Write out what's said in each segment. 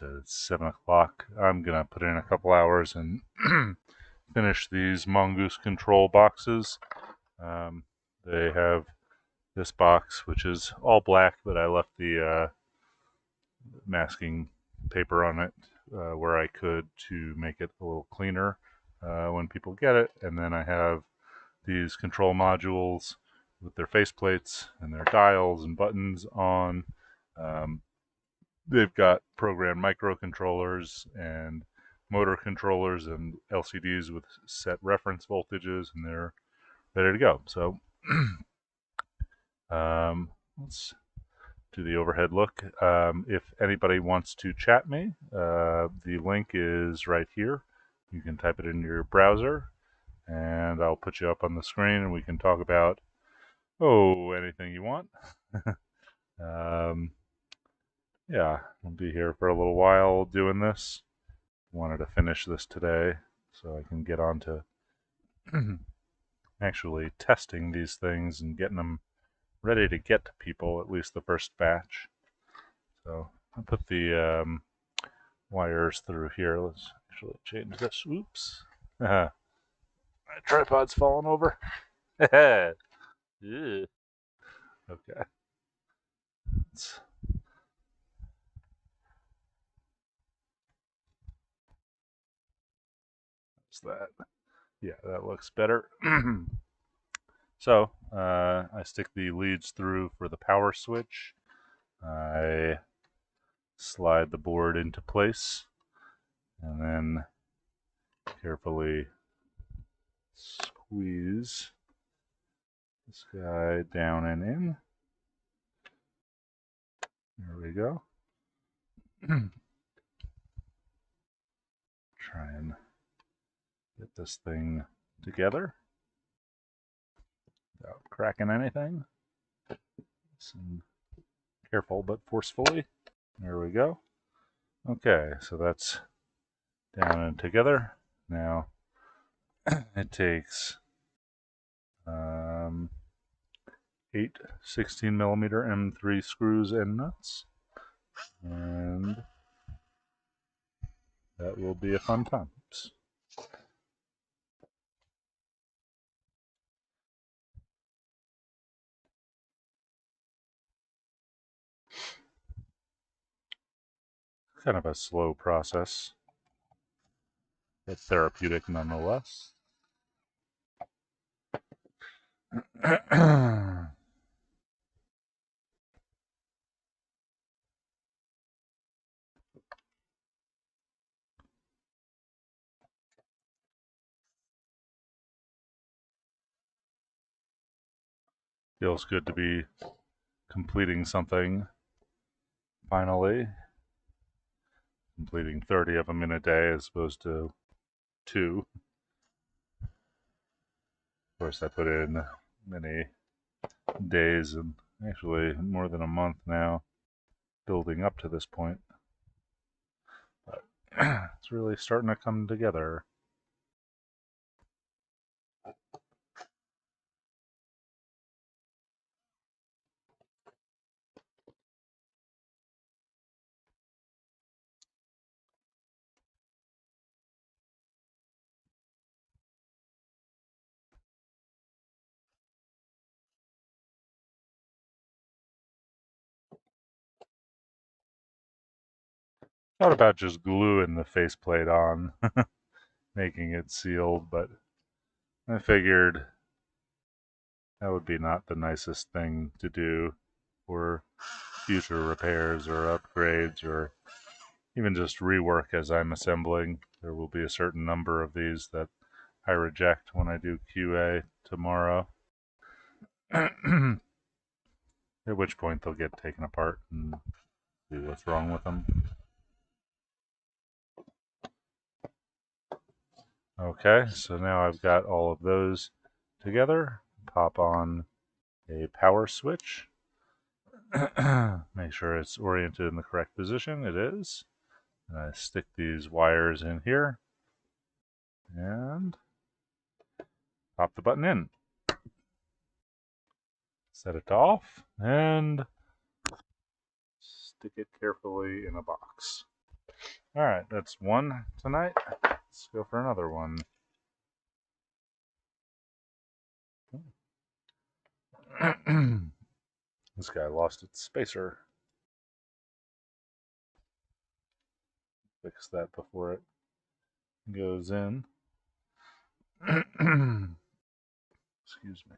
It's 7 o'clock. I'm gonna put in a couple hours and finish these Mongoose control boxes. They have this box, which is all black, but I left the masking paper on it where I could to make it a little cleaner when people get it. And then I have these control modules with their faceplates and their dials and buttons on. They've got programmed microcontrollers and motor controllers and LCDs with set reference voltages, and they're ready to go. So let's do the overhead look. If anybody wants to chat me, the link is right here. You can type it in your browser, and I'll put you up on the screen, and we can talk about, anything you want. Yeah, I'll be here for a little while doing this. Wanted to finish this today so I can get on to actually testing these things and getting them ready to get to people, at least the first batch. So I'll put the wires through here. Let's actually change this. Oops. My tripod's falling over. Okay. Let's that. Yeah, that looks better. So I stick the leads through for the power switch. I slide the board into place and then carefully squeeze this guy down and in. There we go. Try and get this thing together without cracking anything. Careful but forcefully. There we go. Okay, so that's down and together. Now it takes 8 16mm M3 screws and nuts, and that will be a fun time. Oops. Kind of a slow process, but therapeutic nonetheless. Feels good to be completing something finally. Completing 30 of them in a day as opposed to 2. Of course, I put in many days and actually more than a month now building up to this point. But it's really starting to come together. Thought about just gluing the faceplate on, making it sealed, but I figured that would be not the nicest thing to do for future repairs or upgrades or even just rework as I'm assembling. There will be a certain number of these that I reject when I do QA tomorrow. At which point they'll get taken apart and see what's wrong with them. Okay, so now I've got all of those together. Pop on a power switch. Make sure it's oriented in the correct position. It is. And I stick these wires in here and pop the button in. Set it to off and stick it carefully in a box. Alright, that's one tonight. Let's go for another one. This guy lost its spacer. Fix that before it goes in. Excuse me.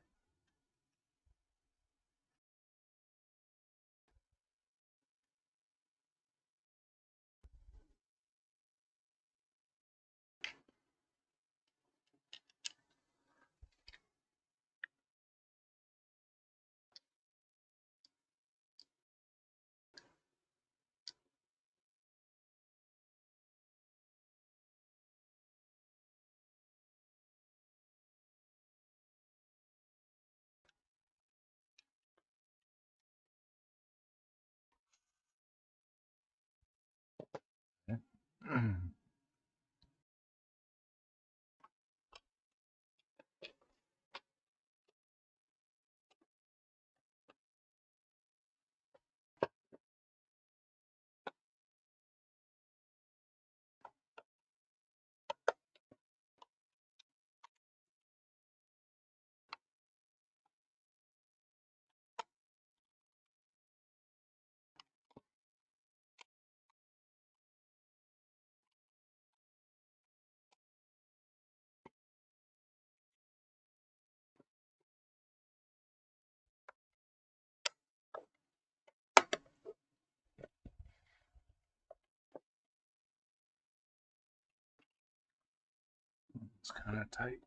It's kind of tight.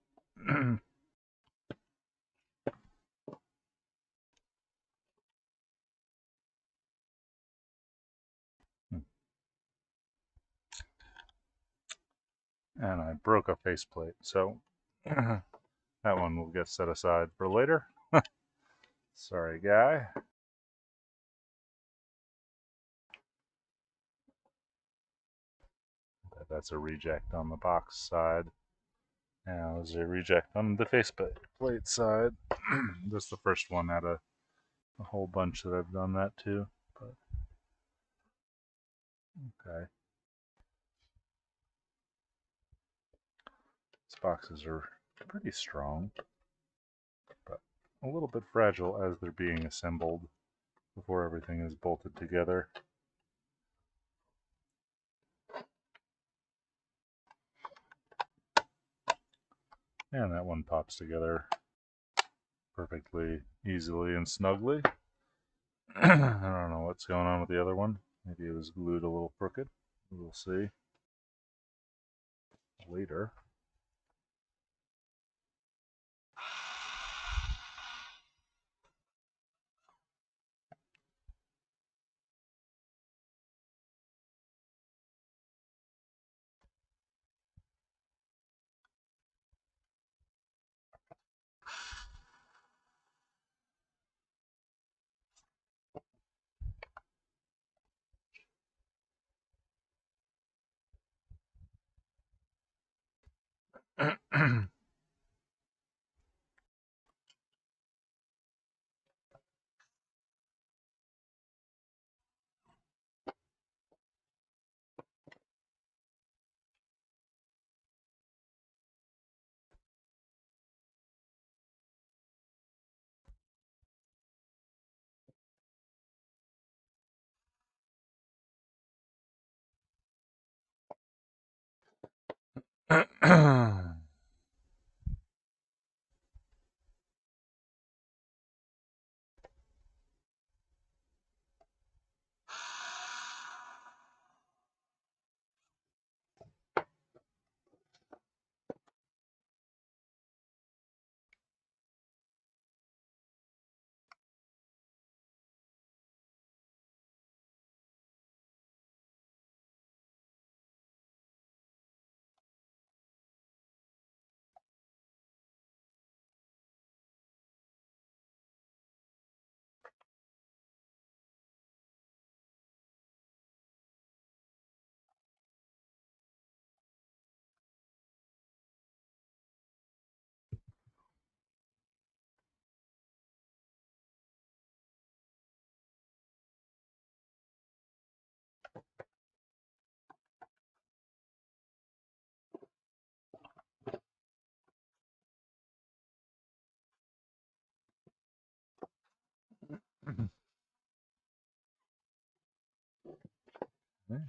And I broke a faceplate, so that one will get set aside for later. Sorry, guy. That's a reject on the box side. Now there's a reject on the faceplate side. This is the first one out of a whole bunch that I've done that to. But okay. These boxes are pretty strong, but a little bit fragile as they're being assembled before everything is bolted together. And that one pops together perfectly easily and snugly. I don't know what's going on with the other one. Maybe it was glued a little crooked. We'll see later. Okay.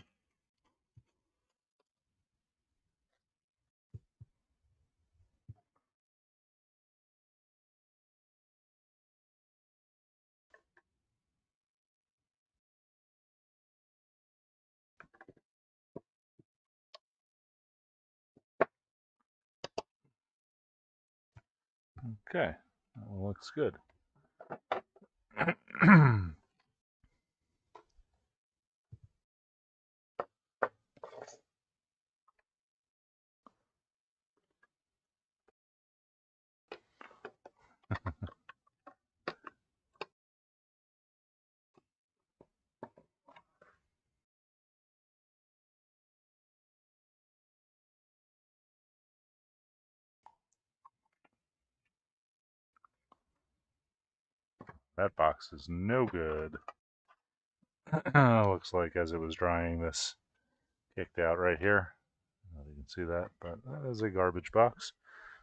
Okay, that one looks good. That box is no good. Looks like as it was drying, this kicked out right here. I don't know if you can see that, but that is a garbage box.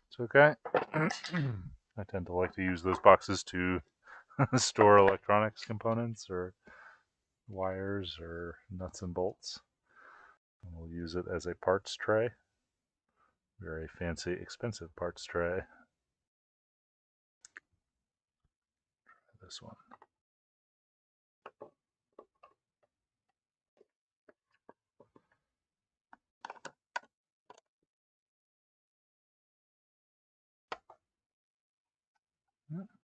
It's okay. I tend to like to use those boxes to store electronics components or wires or nuts and bolts. We'll use it as a parts tray. Very fancy, expensive parts tray. This one.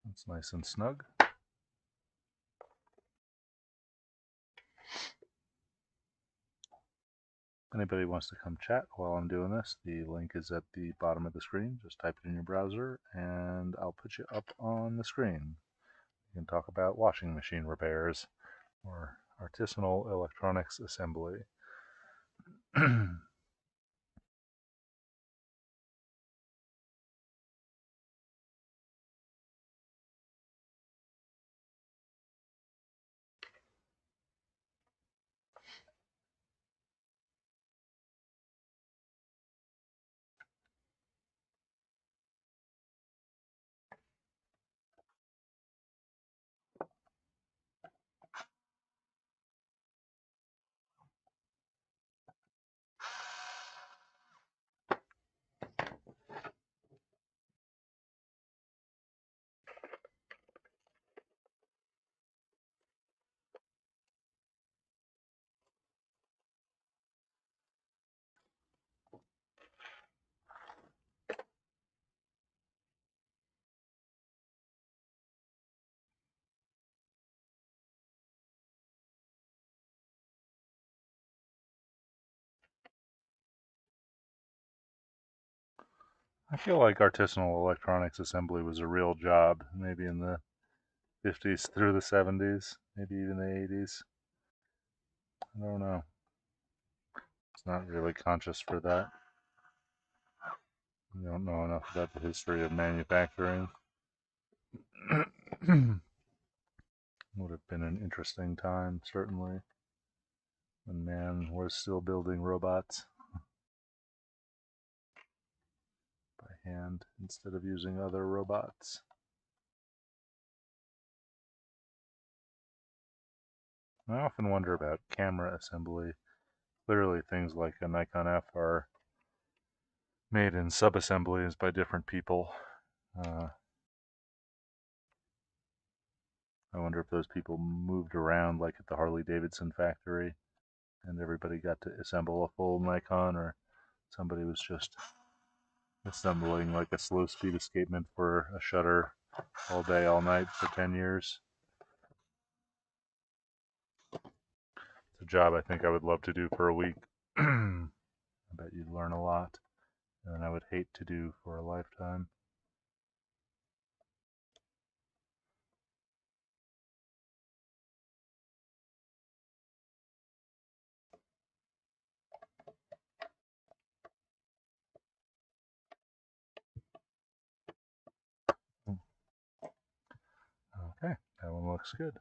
That's nice and snug. Anybody wants to come chat while I'm doing this, the link is at the bottom of the screen. Just type it in your browser and I'll put you up on the screen. You can talk about washing machine repairs or artisanal electronics assembly. I feel like artisanal electronics assembly was a real job, maybe in the 50s through the 70s, maybe even the 80s. I don't know. It's not really conscious for that. You don't know enough about the history of manufacturing. Would have been an interesting time, certainly, when man was still building robots by hand instead of using other robots. I often wonder about camera assembly. Clearly, things like a Nikon F are made in sub-assemblies by different people. I wonder if those people moved around like at the Harley Davidson factory and everybody got to assemble a full Nikon, or somebody was just assembling like a slow speed escapement for a shutter all day, all night for 10 years. It's a job I think I would love to do for a week. I bet you'd learn a lot, and I would hate to do for a lifetime. Okay, that one looks good.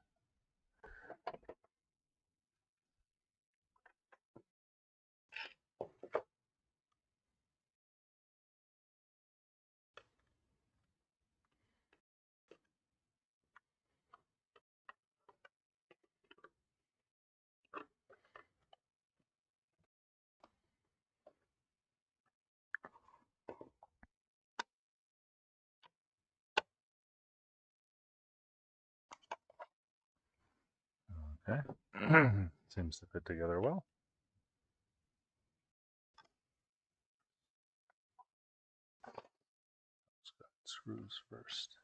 Okay. Seems to fit together well. Let's got screws first.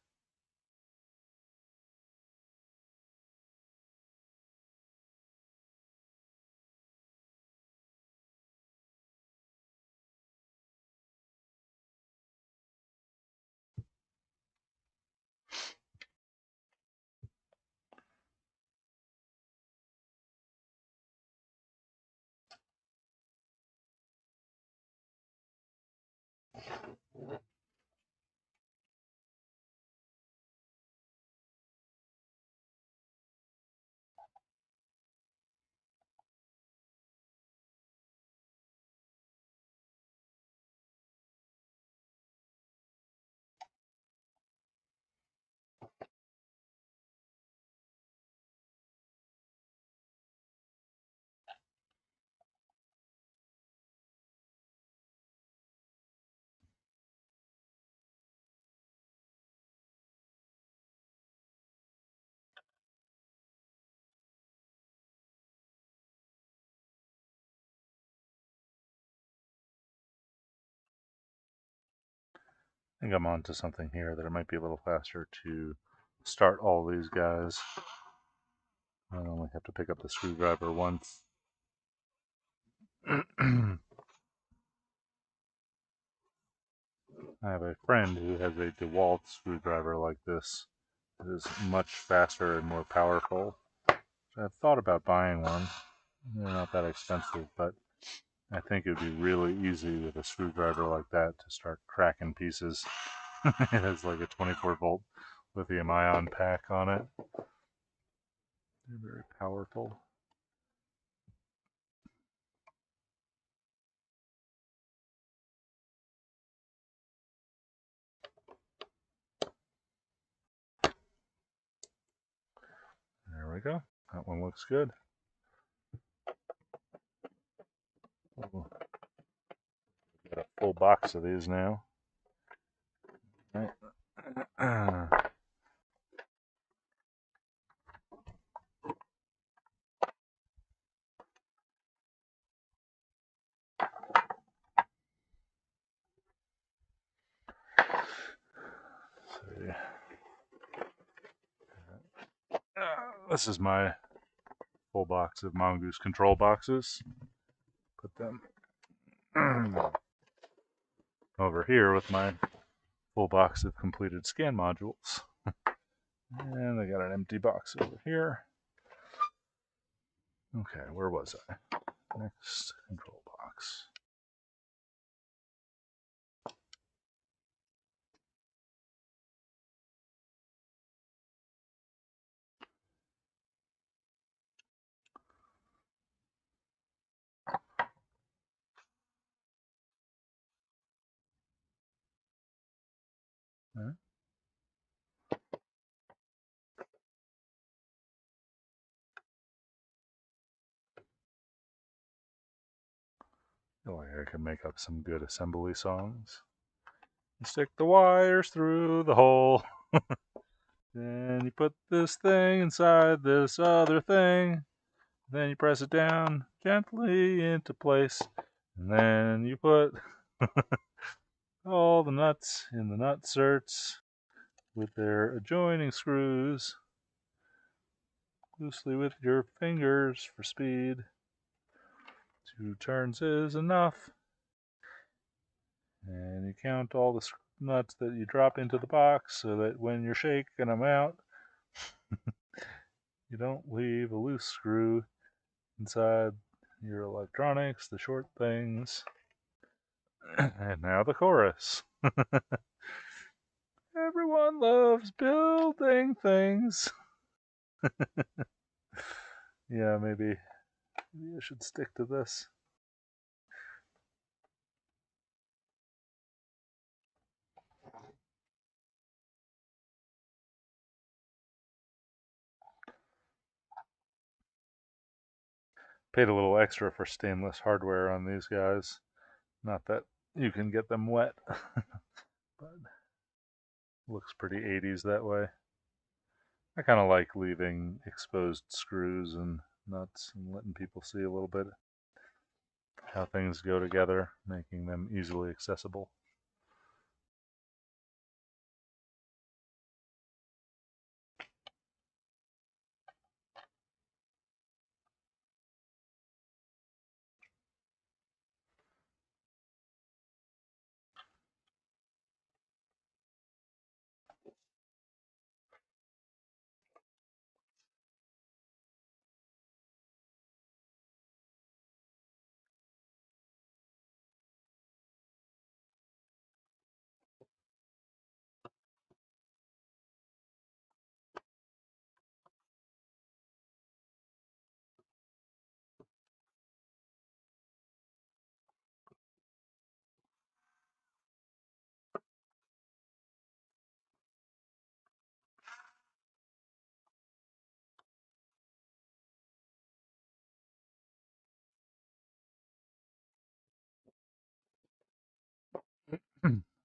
I think I'm onto something here that it might be a little faster to start all these guys. I only have to pick up the screwdriver once. I have a friend who has a DeWalt screwdriver like this. It is much faster and more powerful. I've thought about buying one. They're not that expensive, but I think it would be really easy with a screwdriver like that to start cracking pieces. It has like a 24-volt lithium ion pack on it. They're very powerful. There we go. That one looks good. We'll get a full box of these now. All right. This is my full box of Mongoose control boxes. Put them over here with my full box of completed scan modules. And I got an empty box over here. Okay, where was I? Next control box. Right. I feel like I could make up some good assembly songs. You stick the wires through the hole. Then you put this thing inside this other thing. Then you press it down gently into place. And then you put all the nuts in the nut certs with their adjoining screws loosely with your fingers for speed. 2 turns is enough. And you count all the nuts that you drop into the box so that when you're shaking them out, you don't leave a loose screw inside your electronics, the short things. And now the chorus. Everyone loves building things. Yeah, maybe I should stick to this. Paid a little extra for stainless hardware on these guys. Not that you can get them wet, but looks pretty 80s that way. I kind of like leaving exposed screws and nuts and letting people see a little bit how things go together, making them easily accessible.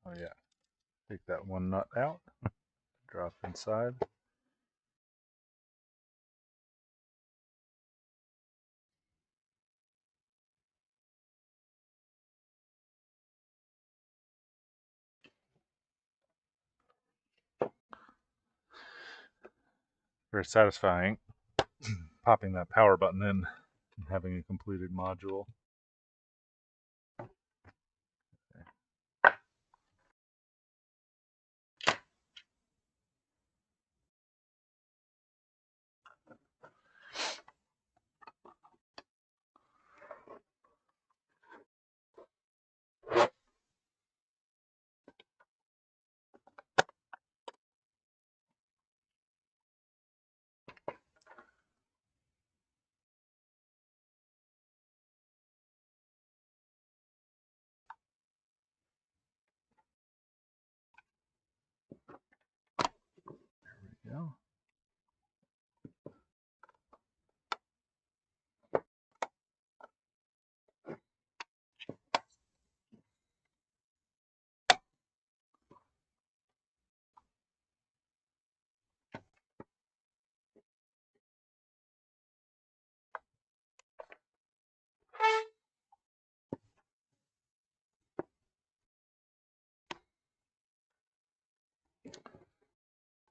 Oh yeah, take that one nut out, drop inside. Very satisfying popping that power button in and having a completed module. There we go.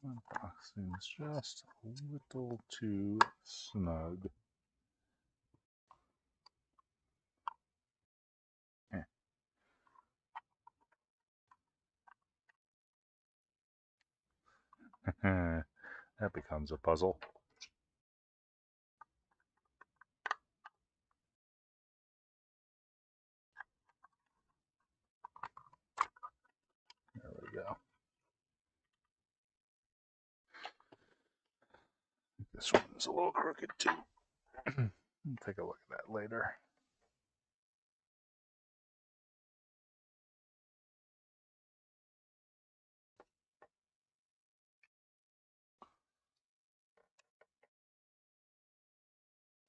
That box seems just a little too snug. That becomes a puzzle. There we go. This one's a little crooked too. We'll take a look at that later.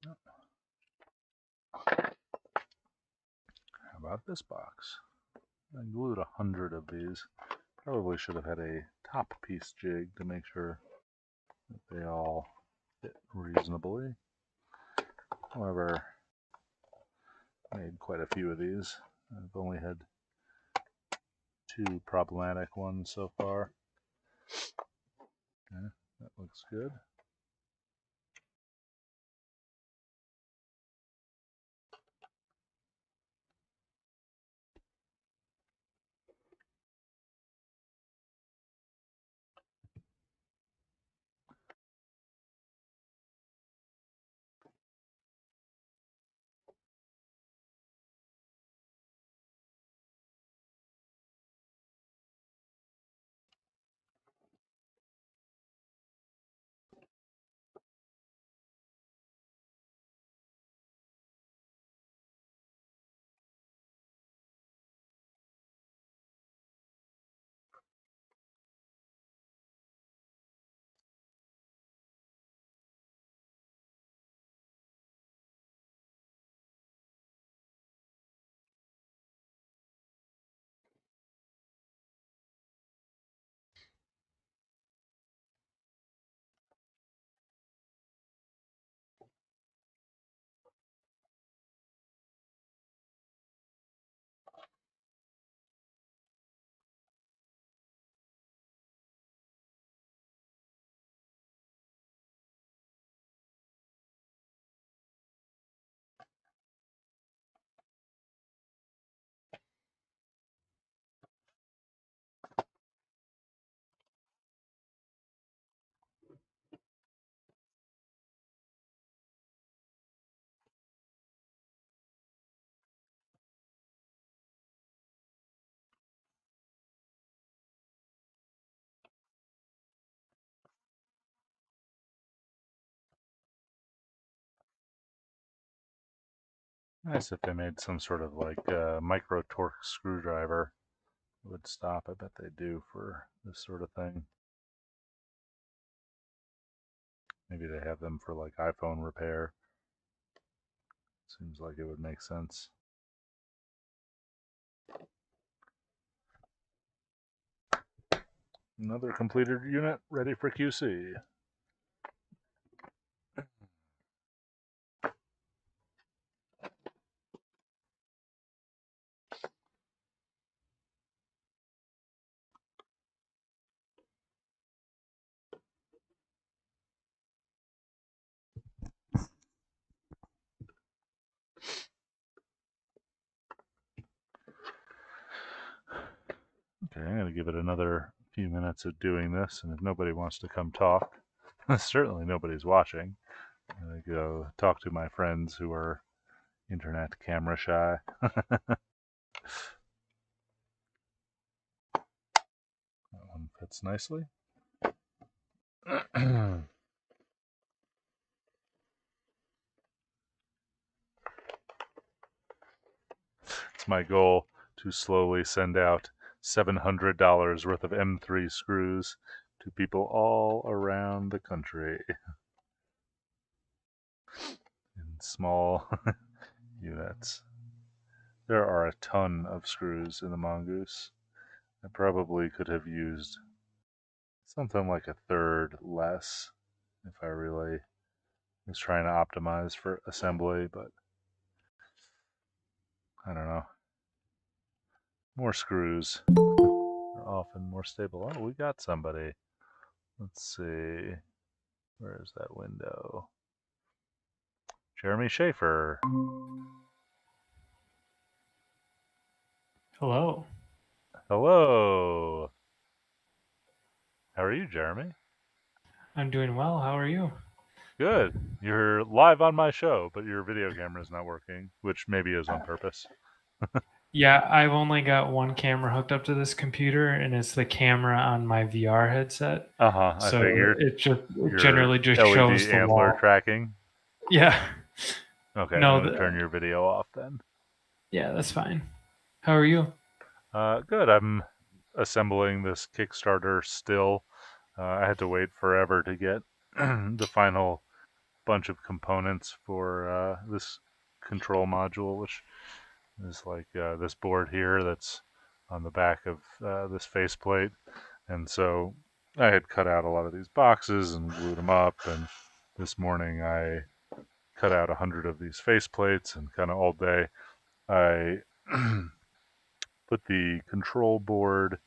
How about this box? I glued 100 of these. Probably should have had a top piece jig to make sure that they all fit reasonably. However, I made quite a few of these. I've only had 2 problematic ones so far. Okay, that looks good. Nice if they made some sort of like micro torque screwdriver. It would stop. I bet they do for this sort of thing. Maybe they have them for like iPhone repair. Seems like it would make sense. Another completed unit ready for QC. Okay, I'm going to give it another few minutes of doing this, and if nobody wants to come talk, certainly nobody's watching. I'm going to go talk to my friends who are internet camera shy. That one fits nicely. It's my goal to slowly send out $700 worth of M3 screws to people all around the country in small units. There are a ton of screws in the Mongoose. I probably could have used something like a third less if I really was trying to optimize for assembly, but I don't know. More screws are often more stable. Oh, we got somebody. Let's see. Where is that window? Jeremy Schaefer. Hello. Hello. How are you, Jeremy? I'm doing well. How are you? Good. You're live on my show, but your video camera is not working, which maybe is on purpose. Yeah, I've only got one camera hooked up to this computer, and it's the camera on my VR headset. Uh-huh, I So figured. it Your generally just shows LED the antler wall. tracking. Yeah. Okay, I'm No, going to turn your video off then. yeah, that's fine. How are you? Good. I'm assembling this Kickstarter still. I had to wait forever to get the final bunch of components for this control module, which is like this board here that's on the back of this faceplate. And so I had cut out a lot of these boxes and glued them up. And this morning I cut out 100 of these faceplates, and kind of all day I put the control board.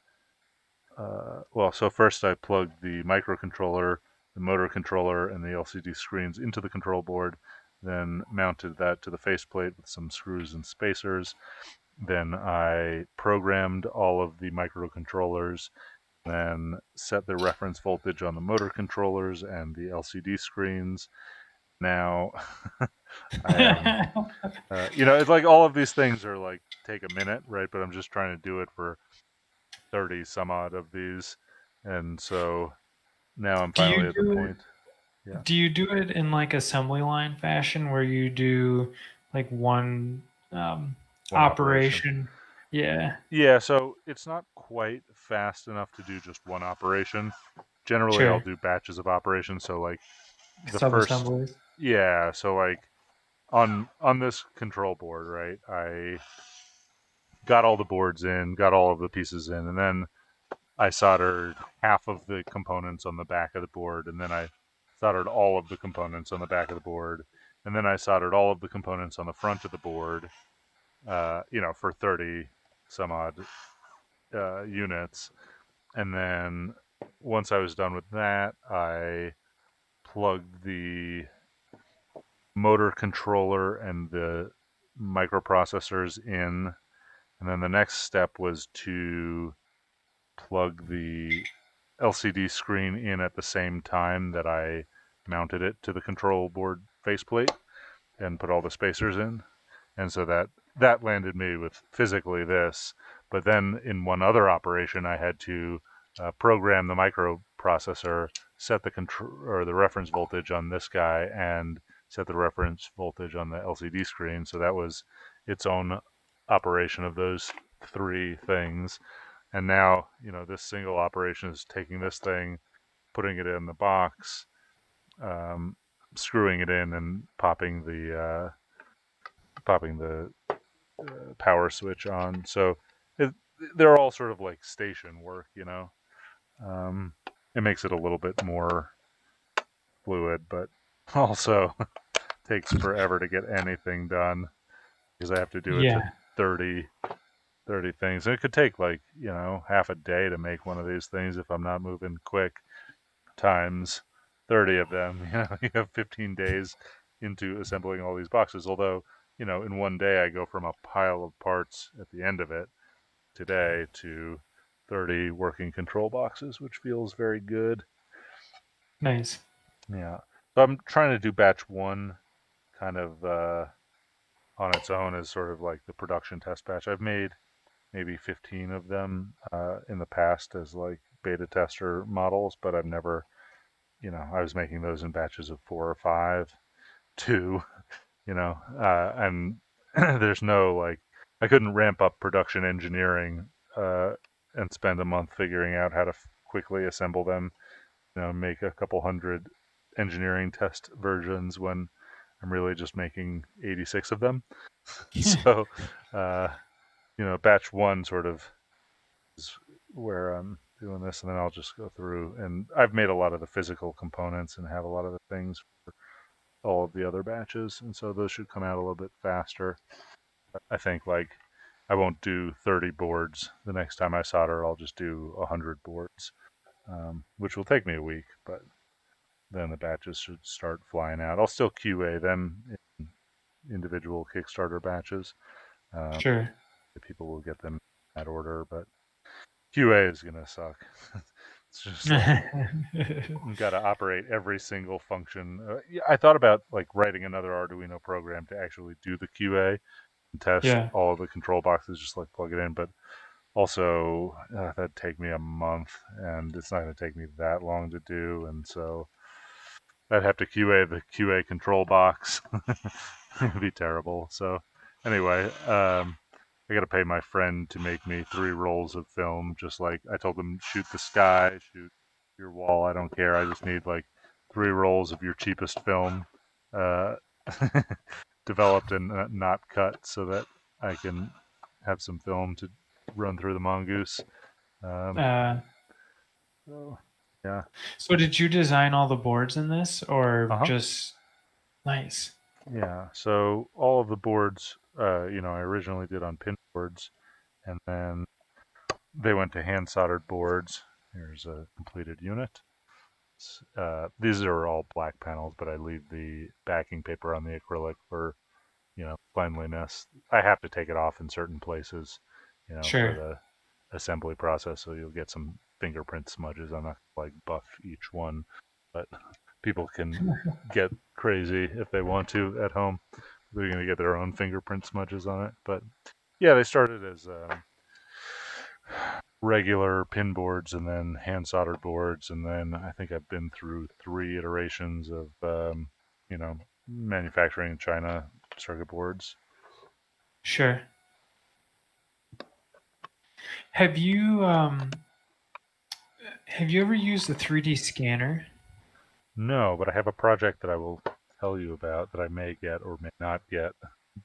So first I plugged the microcontroller, the motor controller, and the LCD screens into the control board, then mounted that to the faceplate with some screws and spacers. Then I programmed all of the microcontrollers, then set the reference voltage on the motor controllers and the LCD screens. Now, I am, it's like all of these things are like take a minute, right? But I'm just trying to do it for 30 some odd of these. And so now I'm do finally you at the do it point. Yeah. do you do it in like assembly line fashion where you do like one um, One operation. operation? Yeah. Yeah, so it's not quite fast enough to do just one operation. Generally, I'll Sure. do batches of operations. So like the Sub first, assemblies. yeah. So like on this control board, right? I got all the boards in, got all of the pieces in, and then I soldered half of the components on the back of the board, and then I soldered all of the components on the back of the board, and then I soldered all of the components on the front of the board. For 30 some odd units, and then once I was done with that, I plugged the motor controller and the microprocessors in, and then the next step was to plug the LCD screen in at the same time that I mounted it to the control board faceplate and put all the spacers in. And so that landed me with physically this. But then in one other operation, I had to program the microprocessor, set the control or the reference voltage on this guy, and set the reference voltage on the LCD screen. So that was its own operation of those three things. And now, this single operation is taking this thing, putting it in the box, um, screwing it in, and popping the power switch on. So it, they're all sort of like station work, Um, it makes it a little bit more fluid, but also takes forever to get anything done because I have to do it to Yeah. 30, 30 things. And it could take like, half a day to make one of these things if I'm not moving quick, times 30 of them. You have 15 days into assembling all these boxes. Although, in one day I go from a pile of parts at the end of it today to 30 working control boxes, which feels very good. Nice. Yeah. So I'm trying to do batch one kind of on its own as sort of like the production test batch. I've made maybe 15 of them in the past as like beta tester models, but I've never, I was making those in batches of 4 or 5, 2, and there's no like, I couldn't ramp up production engineering and spend a month figuring out how to quickly assemble them, make a couple hundred engineering test versions when I'm really just making 86 of them. So, uh, batch one sort of is where I'm doing this, and then I'll just go through. And I've made a lot of the physical components and have a lot of the things for all of the other batches, and so those should come out a little bit faster. I think like I won't do 30 boards the next time I solder. I'll just do 100 boards, which will take me a week, but then the batches should start flying out. I'll still QA them in individual Kickstarter batches. Um, Sure. People will get them in that order, but QA is gonna suck. It's just like you got to operate every single function. Yeah, I thought about like writing another Arduino program to actually do the QA and test Yeah. all of the control boxes, just like plug it in. But also, that'd take me a month, and it's not going to take me that long to do. And so I'd have to QA the QA control box. It'd be terrible. So anyway, I got to pay my friend to make me 3 rolls of film. Just like I told him, shoot the sky, shoot your wall. I don't care. I just need like 3 rolls of your cheapest film, uh, developed and not cut, so that I can have some film to run through the mongoose. Um, uh, so yeah. so did you design all the boards in this, or Uh huh. just nice? Yeah. So all of the boards, I originally did on pin boards, and then they went to hand soldered boards. Here's a completed unit. These are all black panels, but I leave the backing paper on the acrylic for, cleanliness. I have to take it off in certain places, for Sure. the assembly process, so you'll get some fingerprint smudges. I'm not like buff each one, but people can get crazy if they want to at home. They're going to get their own fingerprint smudges on it. But yeah, they started as regular pin boards and then hand soldered boards, and then I think I've been through 3 iterations of manufacturing in China circuit boards. Sure. Have you have you ever used a 3D scanner? No, but I have a project that I will tell you about that I may get or may not get,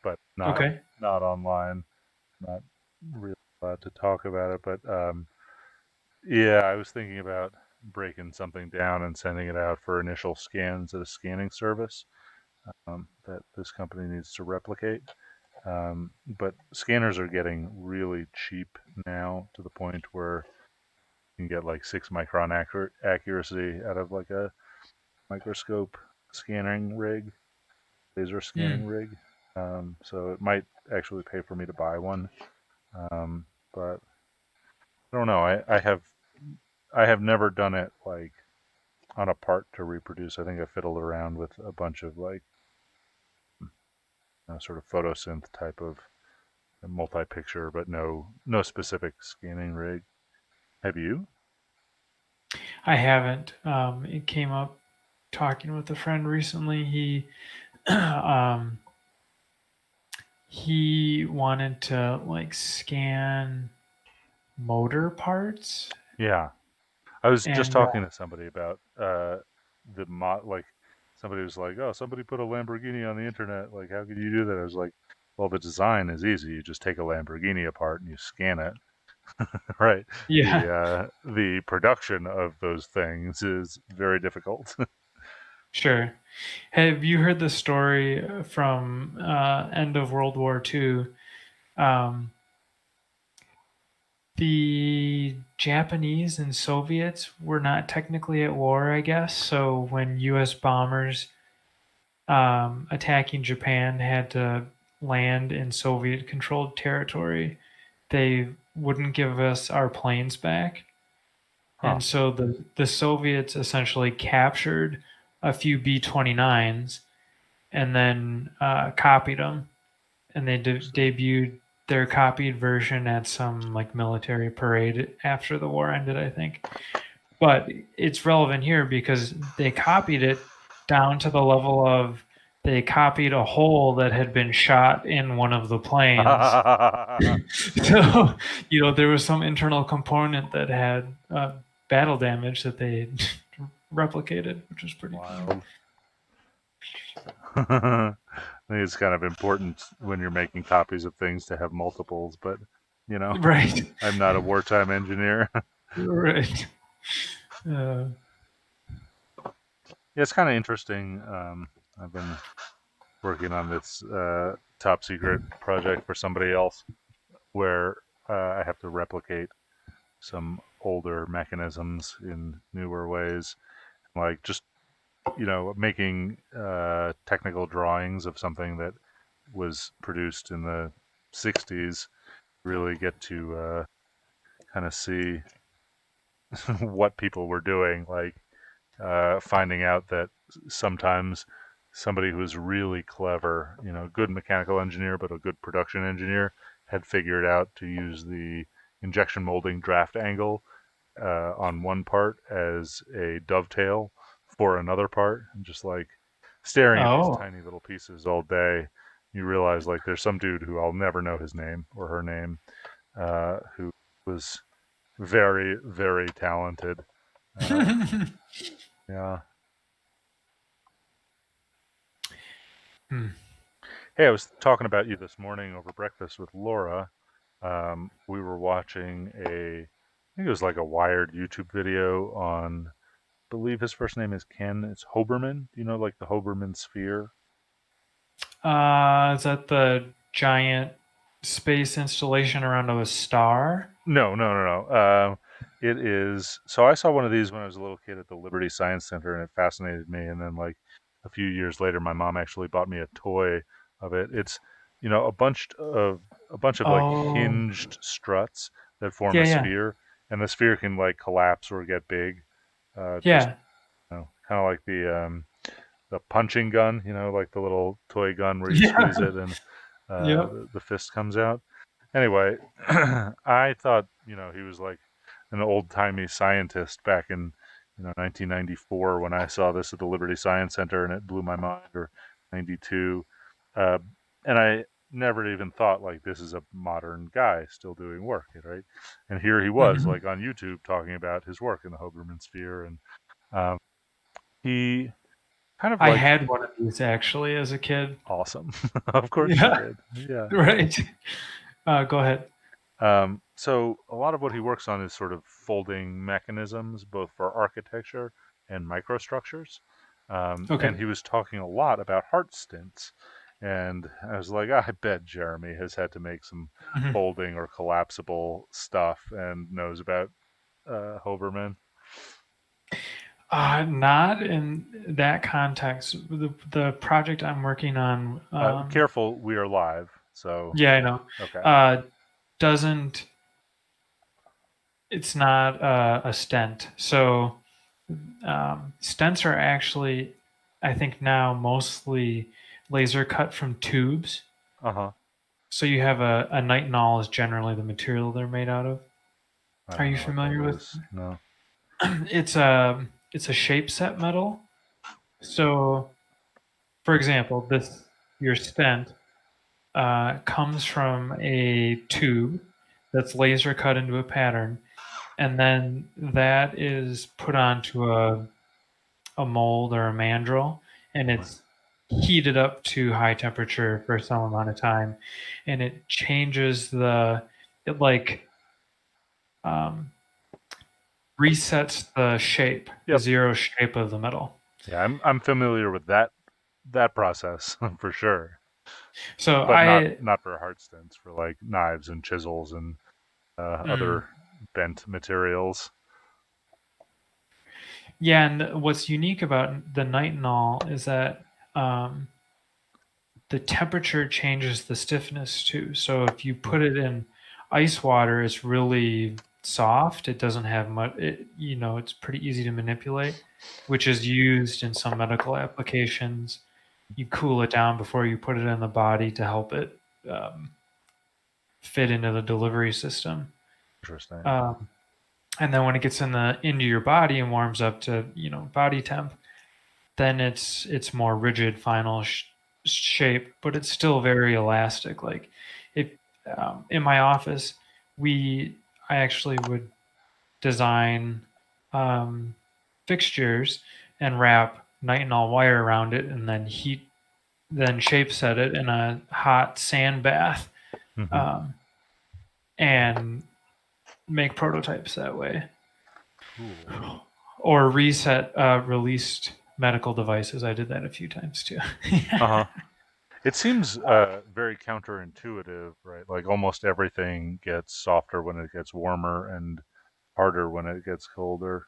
but not Okay. not online. Not really allowed to talk about it, but yeah, I was thinking about breaking something down and sending it out for initial scans at a scanning service that this company needs to replicate. But scanners are getting really cheap now to the point where you can get like 6 micron accuracy out of like a microscope scanning rig, laser scanning Hmm. rig. So it might actually pay for me to buy one. But I don't know. I have never done it like on a part to reproduce. I think I fiddled around with a bunch of like sort of photosynth type of multi-picture, but no specific scanning rig. Have you? I haven't. It came up talking with a friend recently. He um, he wanted to like scan motor parts Yeah. I was just and talking to somebody about the mod. Like, somebody was like, "Oh, somebody put a Lamborghini on the internet. Like, how could you do that?" I was like, "Well, the design is easy. You just take a Lamborghini apart and you scan it, right? yeah, The production of those things is very difficult." sure. Have you heard the story from end of World War II? Um, the Japanese and Soviets were not technically at war, I guess. So when U.S. bombers attacking Japan had to land in Soviet-controlled territory, they wouldn't give us our planes back, Huh. and so the Soviets essentially captured a few B-29s and then copied them, and they debuted their copied version at some like military parade after the war ended, I think. But it's relevant here because they copied it down to the level of they copied a hole that had been shot in one of the planes. So, there was some internal component that had battle damage that they replicated, which was pretty funny. Wild. I think it's kind of important when you're making copies of things to have multiples, but you know, Right. I'm not a wartime engineer. Right. Uh, Yeah, it's kind of interesting. I've been working on this top secret project for somebody else where I have to replicate some older mechanisms in newer ways, like just making technical drawings of something that was produced in the 60s. Really get to kind of see what people were doing, like finding out that sometimes somebody who was really clever, good mechanical engineer, but a good production engineer, had figured out to use the injection molding draft angle on one part as a dovetail for another part. And just like staring at these oh. tiny little pieces all day, you realize like there's some dude who I'll never know his name or her name, who was very, very talented. Uh, yeah. Hmm. Hey, I was talking about you this morning over breakfast with Laura. We were watching I think it was like a Wired YouTube video on, I believe his first name is Ken. It's Hoberman. Do you know like the Hoberman sphere? Is that the giant space installation around a star? No, no, no, no. It is. So I saw one of these when I was a little kid at the Liberty Science Center, and it fascinated me. And then, like a few years later, my mom actually bought me a toy of it. It's, a bunch of like Oh, hinged struts that form yeah, a yeah, sphere, and the sphere can like collapse or get big. Just yeah, kind of like the punching gun, like the little toy gun where you yeah, squeeze it and yep. the fist comes out. Anyway, I thought, he was like an old timey scientist back in, 1994 when I saw this at the Liberty Science Center, and it blew my mind, or 92. Uh, and I never even thought like this is a modern guy still doing work, right? And here he was Mhm. like on YouTube talking about his work in the Hoberman sphere. And um, he kind of I like, had one of these actually as a kid. awesome. Of course you Yeah, did. Yeah. right. Go ahead. So a lot of what he works on is sort of folding mechanisms, both for architecture and microstructures. And Okay. he was talking a lot about heart stints. And I was like, I bet Jeremy has had to make some Mhm. folding or collapsible stuff and knows about Hoberman. Not in that context. The project I'm working on, Careful, we are live. So, yeah, I know, okay. uh, doesn't. It's not a stent. So stents are actually, I think now mostly laser cut from tubes. Uh huh. So you have a nitinol is generally the material they're made out of. I Are don't you know what that familiar with? is. No, It's a shape set metal. So for example, this your stent comes from a tube that's laser cut into a pattern, and then that is put onto a mold or a mandrel, and it's heated up to high temperature for some amount of time, and it changes it like um, resets the shape, the Yep. zero shape of the metal. Yeah, I'm familiar with that process for sure, So but not I not for hard stints, for like knives and chisels and mm, other bent materials. yeah, and what's unique about the nitinol is that um, the temperature changes the stiffness too. So if you put it in ice water, it's really soft. It doesn't have much. It's pretty easy to manipulate, which is used in some medical applications. You cool it down before you put it in the body to help it um, fit into the delivery system. Interesting. Um, and then when it gets into your body and warms up to body temp, then it's more rigid final shape, but it's still very elastic. Like if in my office, we I actually would design um, fixtures and wrap nitinol wire around it, and then shape set it in a hot sand bath, Hmm. um, and make prototypes that way, Cool. or reset released medical devices. I did that a few times too. Uh huh. It seems very counterintuitive, right? Like almost everything gets softer when it gets warmer and harder when it gets colder.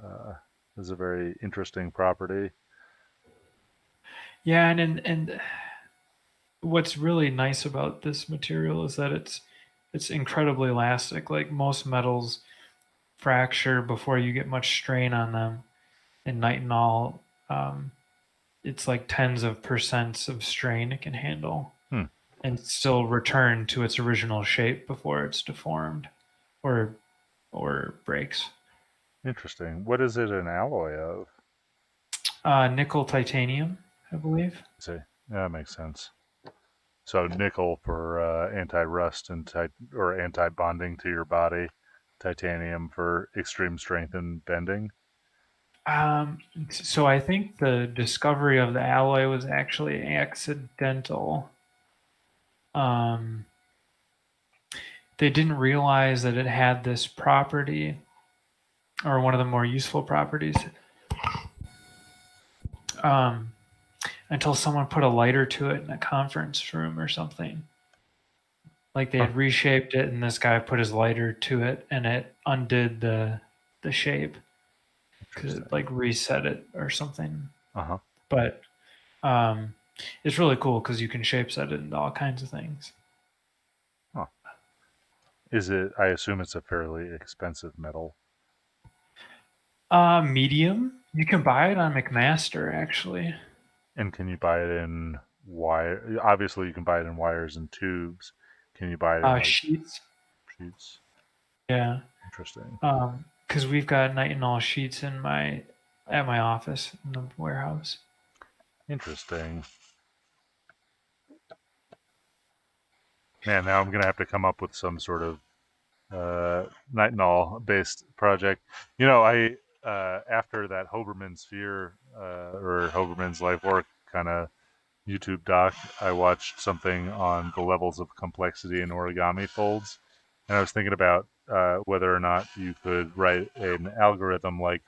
Uh, is a very interesting property. Yeah, and what's really nice about this material is that it's incredibly elastic. Like most metals fracture before you get much strain on them. And nitinol, um, it's like tens of percents of strain it can handle, Hmm. and still return to its original shape before it's deformed or or breaks. Interesting. What is it an alloy of? Nickel titanium, I believe. See, yeah, that makes sense. So nickel for anti-rust and or anti-bonding to your body. Titanium for extreme strength and bending. So I think the discovery of the alloy was actually accidental. Um, they didn't realize that it had this property, or one of the more useful properties, um, until someone put a lighter to it in a conference room or something. Like they Huh. had reshaped it, and this guy put his lighter to it, and it undid the shape because it Interesting. like reset it or something. Uh huh. But um, it's really cool because you can shape set it into all kinds of things. Huh. Is it? I assume it's a fairly expensive metal. Medium. You can buy it on McMaster actually. And can you buy it in wire? Obviously, you can buy it in wires and tubes. Can you buy it in like Sheets. sheets? Yeah. Interesting. Because we've got nitinol sheets at my office in the warehouse. Interesting. Man, now I'm gonna have to come up with some sort of nitinol based project. I after that Hoberman Sphere or Hoberman's life work kind of YouTube doc, I watched something on the levels of complexity in origami folds, and I was thinking about whether or not you could write an algorithm like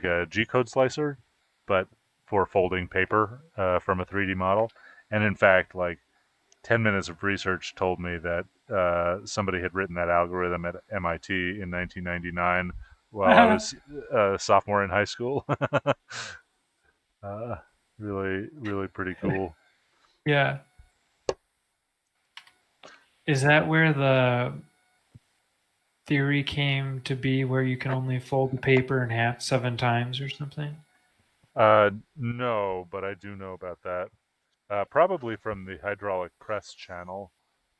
a G code slicer, but for folding paper from a 3D model. And in fact, like 10 minutes of research told me that somebody had written that algorithm at MIT in 1999 while I was a sophomore in high school. uh, really, really pretty cool. Yeah. Is that where the theory came to be, where you can only fold the paper in half 7 times or something? No, but I do know about that. Probably from the hydraulic press channel,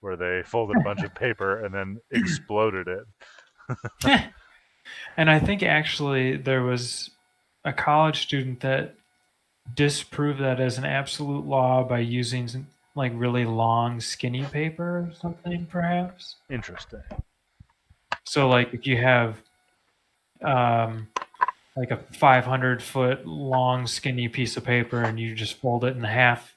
where they folded a bunch of paper and then exploded it. And I think actually there was a college student that disprove that as an absolute law by using like really long, skinny paper or something, perhaps. Interesting. So, like, if you have um, like a 500-foot long, skinny piece of paper and you just fold it in half,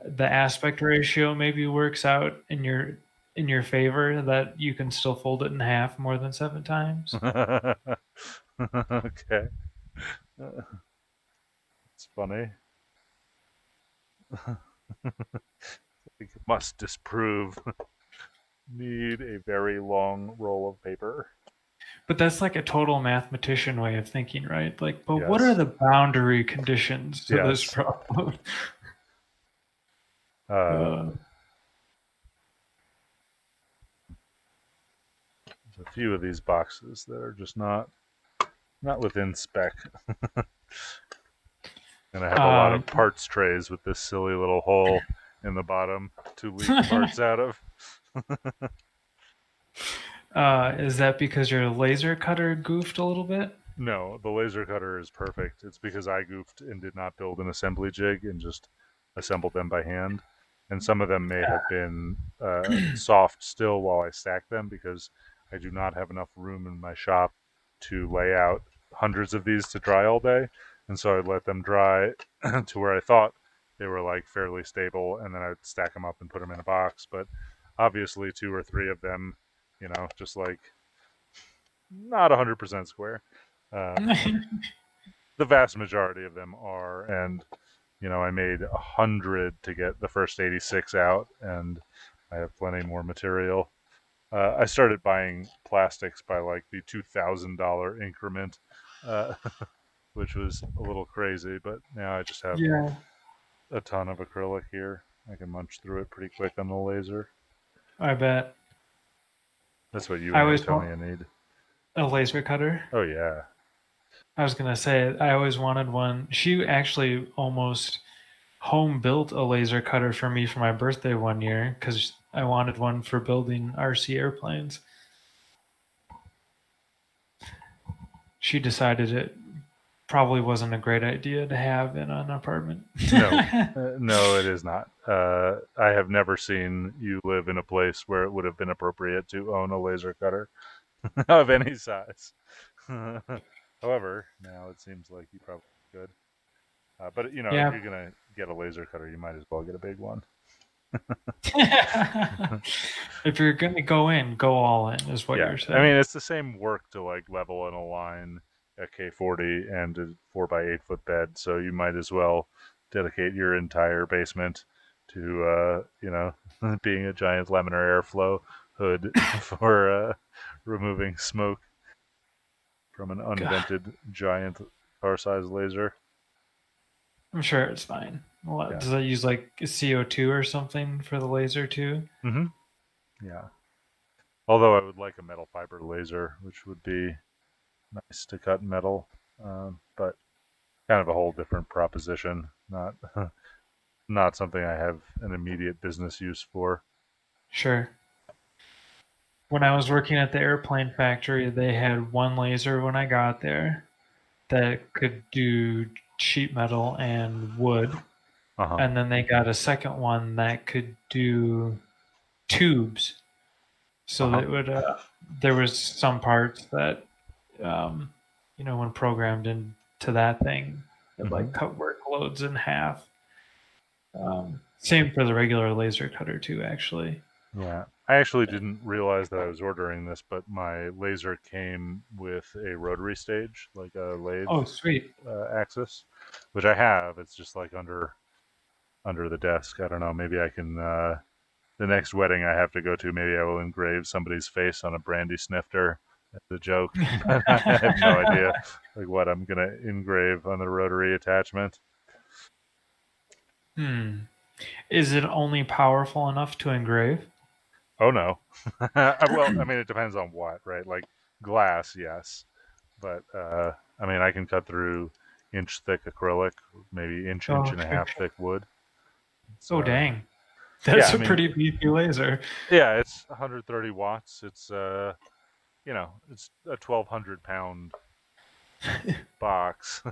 the aspect ratio maybe works out in your favor that you can still fold it in half more than 7 times. Okay. It's funny. It must disprove. Need a very long roll of paper. But that's like a total mathematician way of thinking, right? Like, but what are Yes. the boundary conditions to this Yes. problem? Uh, Uh, there's a few of these boxes that are just not within spec. And I have a lot um, of parts trays with this silly little hole in the bottom to leak parts out of. is that because your laser cutter goofed a little bit? No, the laser cutter is perfect. It's because I goofed and did not build an assembly jig and just assembled them by hand. And some of them may have been soft still while I stacked them because I do not have enough room in my shop to lay out hundreds of these to dry all day. And so I'd let them dry to where I thought they were like fairly stable, and then I'd stack them up and put them in a box. But obviously, two or three of them, just like not 100% square. Um, the vast majority of them are, and I made 100 to get the first 86 out, and I have plenty more material. I started buying plastics by like the $2,000 increment, uh, which was a little crazy, but now I just have Yeah, a ton of acrylic here. I can munch through it pretty quick on the laser. I bet. That's what you I and always want Antonia need. a laser cutter. Oh yeah. I was gonna say I always wanted one. She actually almost home built a laser cutter for me for my birthday one year because I wanted one for building RC airplanes. She decided it probably wasn't a great idea to have in an apartment. No, no, it is not. I have never seen you live in a place where it would have been appropriate to own a laser cutter of any size. However, now it seems like you probably could. But if Yeah. you're gonna get a laser cutter, you might as well get a big one. If you're gonna go in, go all in, is what Yeah, you're I saying. mean it's the same work to like level and align a K40 and a 4x8 foot bed, so you might as well dedicate your entire basement to being a giant laminar airflow hood for removing smoke from an God, unvented giant car-sized laser. I'm sure it's fine. Yeah. Does that use like CO2 or something for the laser too? Mm-hmm. Yeah. Although I would like a metal fiber laser, which would be nice to cut metal, but kind of a whole different proposition. Not something I have an immediate business use for. Sure. When I was working at the airplane factory, they had one laser when I got there that could do sheet metal and wood. Uh huh. And then they got a second one that could do tubes. Uh So huh. that would there was some parts that um, when programmed into that thing, it Mm-hmm. like cut workloads in half. Same for the regular laser cutter too, actually. Yeah. I actually didn't realize that I was ordering this, but my laser came with a rotary stage, like a lathe Oh, sweet. axis, which I have. It's just like under the desk. I don't know. Maybe I can. The next wedding I have to go to, maybe I will engrave somebody's face on a brandy snifter as a joke. But I have no idea like what I'm gonna engrave on the rotary attachment. Hmm. Is it only powerful enough to engrave? Oh no. Well, I mean, it depends on what, right? Like glass, yes, but I mean, I can cut through inch thick acrylic, maybe inch Oh, and a okay. half thick wood. It's Oh, dang. yeah, That's I a mean, pretty beefy laser. yeah, it's 130 watts. It's it's a 1,200 pound box.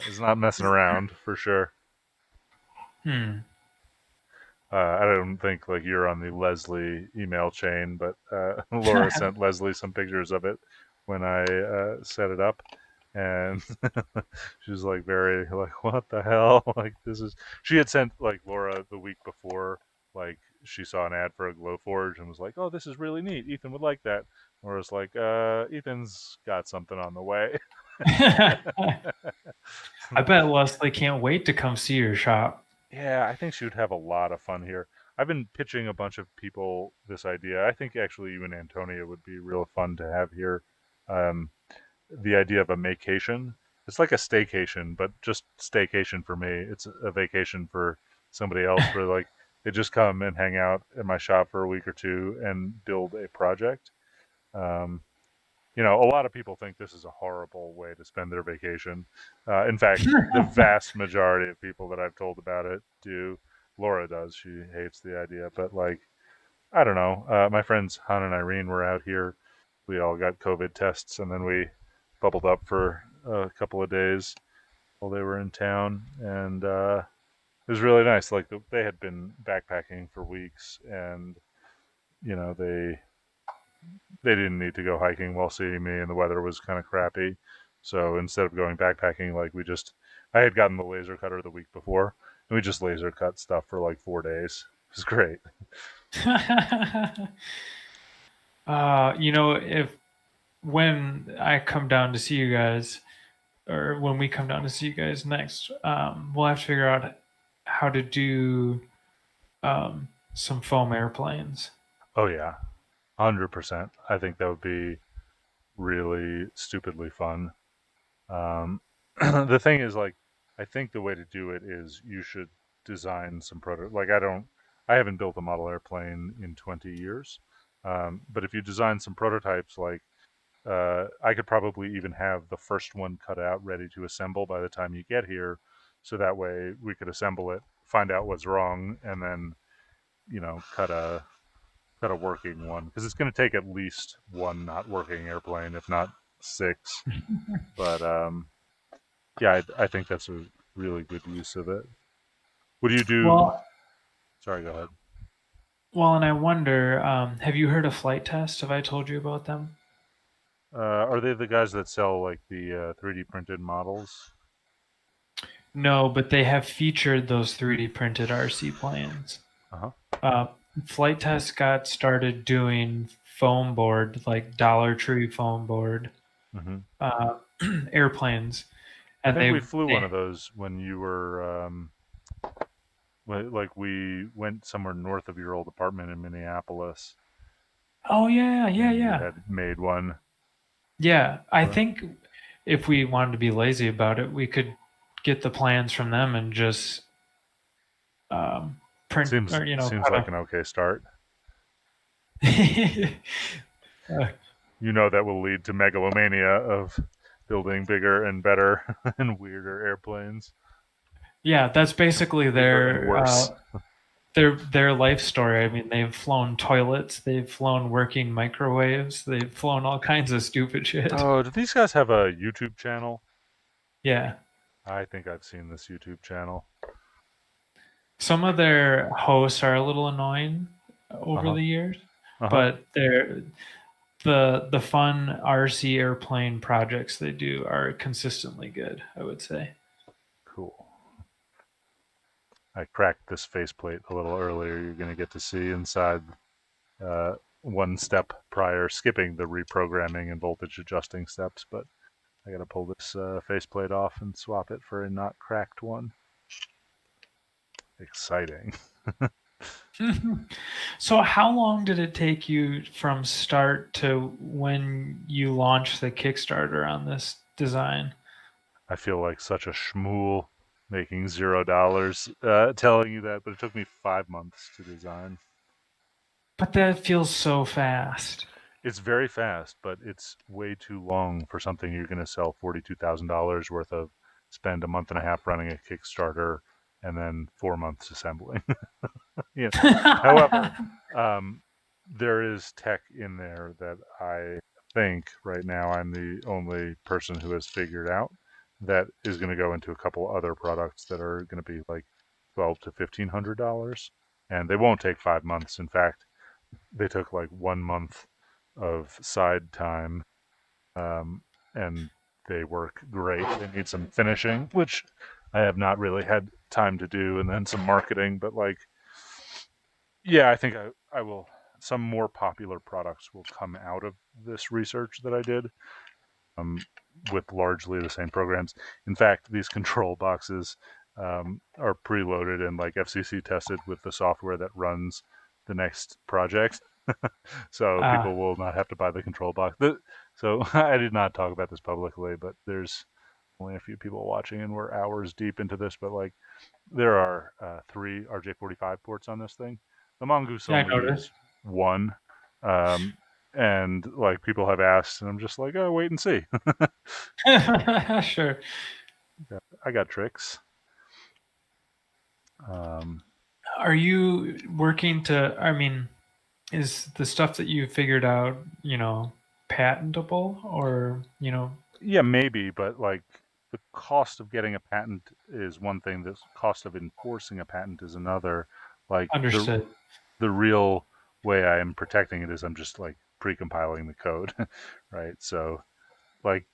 It's not messing around for sure. Hmm. I don't think like you're on the Leslie email chain, but Laura sent Leslie some pictures of it when I set it up, and she was like very like, what the hell? Like this is. She had sent like Laura the week before, like she saw an ad for a Glowforge and was like, oh, this is really neat. Ethan would like that. Laura's like, Ethan's got something on the way. I bet Leslie can't wait to come see your shop. Yeah, I think she would have a lot of fun here. I've been pitching a bunch of people this idea. I think actually even Antonia would be real fun to have here. Um, the idea of a vacation. It's like a staycation, but just staycation for me. It's a vacation for somebody else where like they just come and hang out at my shop for a week or two and build a project. Um, a lot of people think this is a horrible way to spend their vacation. In fact, the vast majority of people that I've told about it do. Laura does. She hates the idea, but like, I don't know. My friends Han and Irene were out here. We all got COVID tests, and then we bubbled up for a couple of days while they were in town, and it was really nice. Like they had been backpacking for weeks, and they didn't need to go hiking while seeing me, and the weather was kind of crappy. So instead of going backpacking, like I had gotten the laser cutter the week before, and we just laser cut stuff for like 4 days. It was great. If when I come down to see you guys, or when we come down to see you guys next, we'll have to figure out how to do some foam airplanes. Oh yeah, 100%. I think that would be really stupidly fun. The thing is, like, I think the way to do it is you should design some prototype. Like, I haven't built a model airplane in 20 years. But if you design some prototypes, like, I could probably even have the first one cut out, ready to assemble by the time you get here. So that way we could assemble it, find out what's wrong, and then, cut a working one. Because it's going to take at least one not working airplane, if not six. But yeah, I think that's a really good use of it. What do you do? Well, Sorry, go ahead. and I wonder, have you heard of Flight Test? Have I told you about them? Are they the guys that sell like the 3D printed models? No, but they have featured those 3D printed RC planes. Uh huh. Uh, Flight Test got started doing foam board, like Dollar Tree foam board Hmm. uh, airplanes, I and think we flew one of those when you were like we went somewhere north of your old apartment in Minneapolis, oh yeah, yeah, and you yeah, had made one. yeah. I Well, think if we wanted to be lazy about it, we could get the plans from them and just print seems or seems like an okay start. kind of. You know that will lead to megalomania of building bigger and better and weirder airplanes, Yeah, that's basically bigger and worse. their life story. I mean, they've flown toilets, they've flown working microwaves, they've flown all kinds of stupid shit. Oh, do these guys have a YouTube channel? Yeah. I think I've seen this YouTube channel. Some of their hosts are a little annoying Uh over huh. the years, Uh huh. but the fun RC airplane projects they do are consistently good, I would say. Cool. I cracked this faceplate a little earlier. You're going to get to see inside one step prior, skipping the reprogramming and voltage adjusting steps, but I got to pull this faceplate off and swap it for a not cracked one. Exciting. So how long did it take you from start to when you launched the Kickstarter on this design? I feel like such a schmool making $0 telling you that, but it took me 5 months to design. But that feels so fast. It's very fast, but it's way too long for something you're going to sell $42,000 worth of, spend a month and a half running a Kickstarter, and then 4 months assembling. Yeah. However, um, there is tech in there that I think right now I'm the only person who has figured out. that is going to go into a couple other products that are going to be like $1,200 to $1,500, and they won't take 5 months. In fact, they took like 1 month of side time, and they work great. They need some finishing, which I have not really had time to do, and then some marketing. But like, yeah, I think I will. Some more popular products will come out of this research that I did, um, with largely the same programs. In fact, these control boxes are preloaded and like FCC tested with the software that runs the next project. So Ah, people will not have to buy the control box. So I did not talk about this publicly, but there's only a few people watching, and we're hours deep into this. But like, there are 3 RJ45 ports on this thing. The Mongoose yeah, I only noticed. use one, um, and like people have asked, and I'm just like, oh, wait and see. Sure. I got tricks. Um, Are you working to, I mean, is the stuff that you figured out, patentable or, yeah, maybe, but like the cost of getting a patent is one thing. The cost of enforcing a patent is another. Like understood? the real way I am protecting it is I'm just like pre-compiling the code, right? So like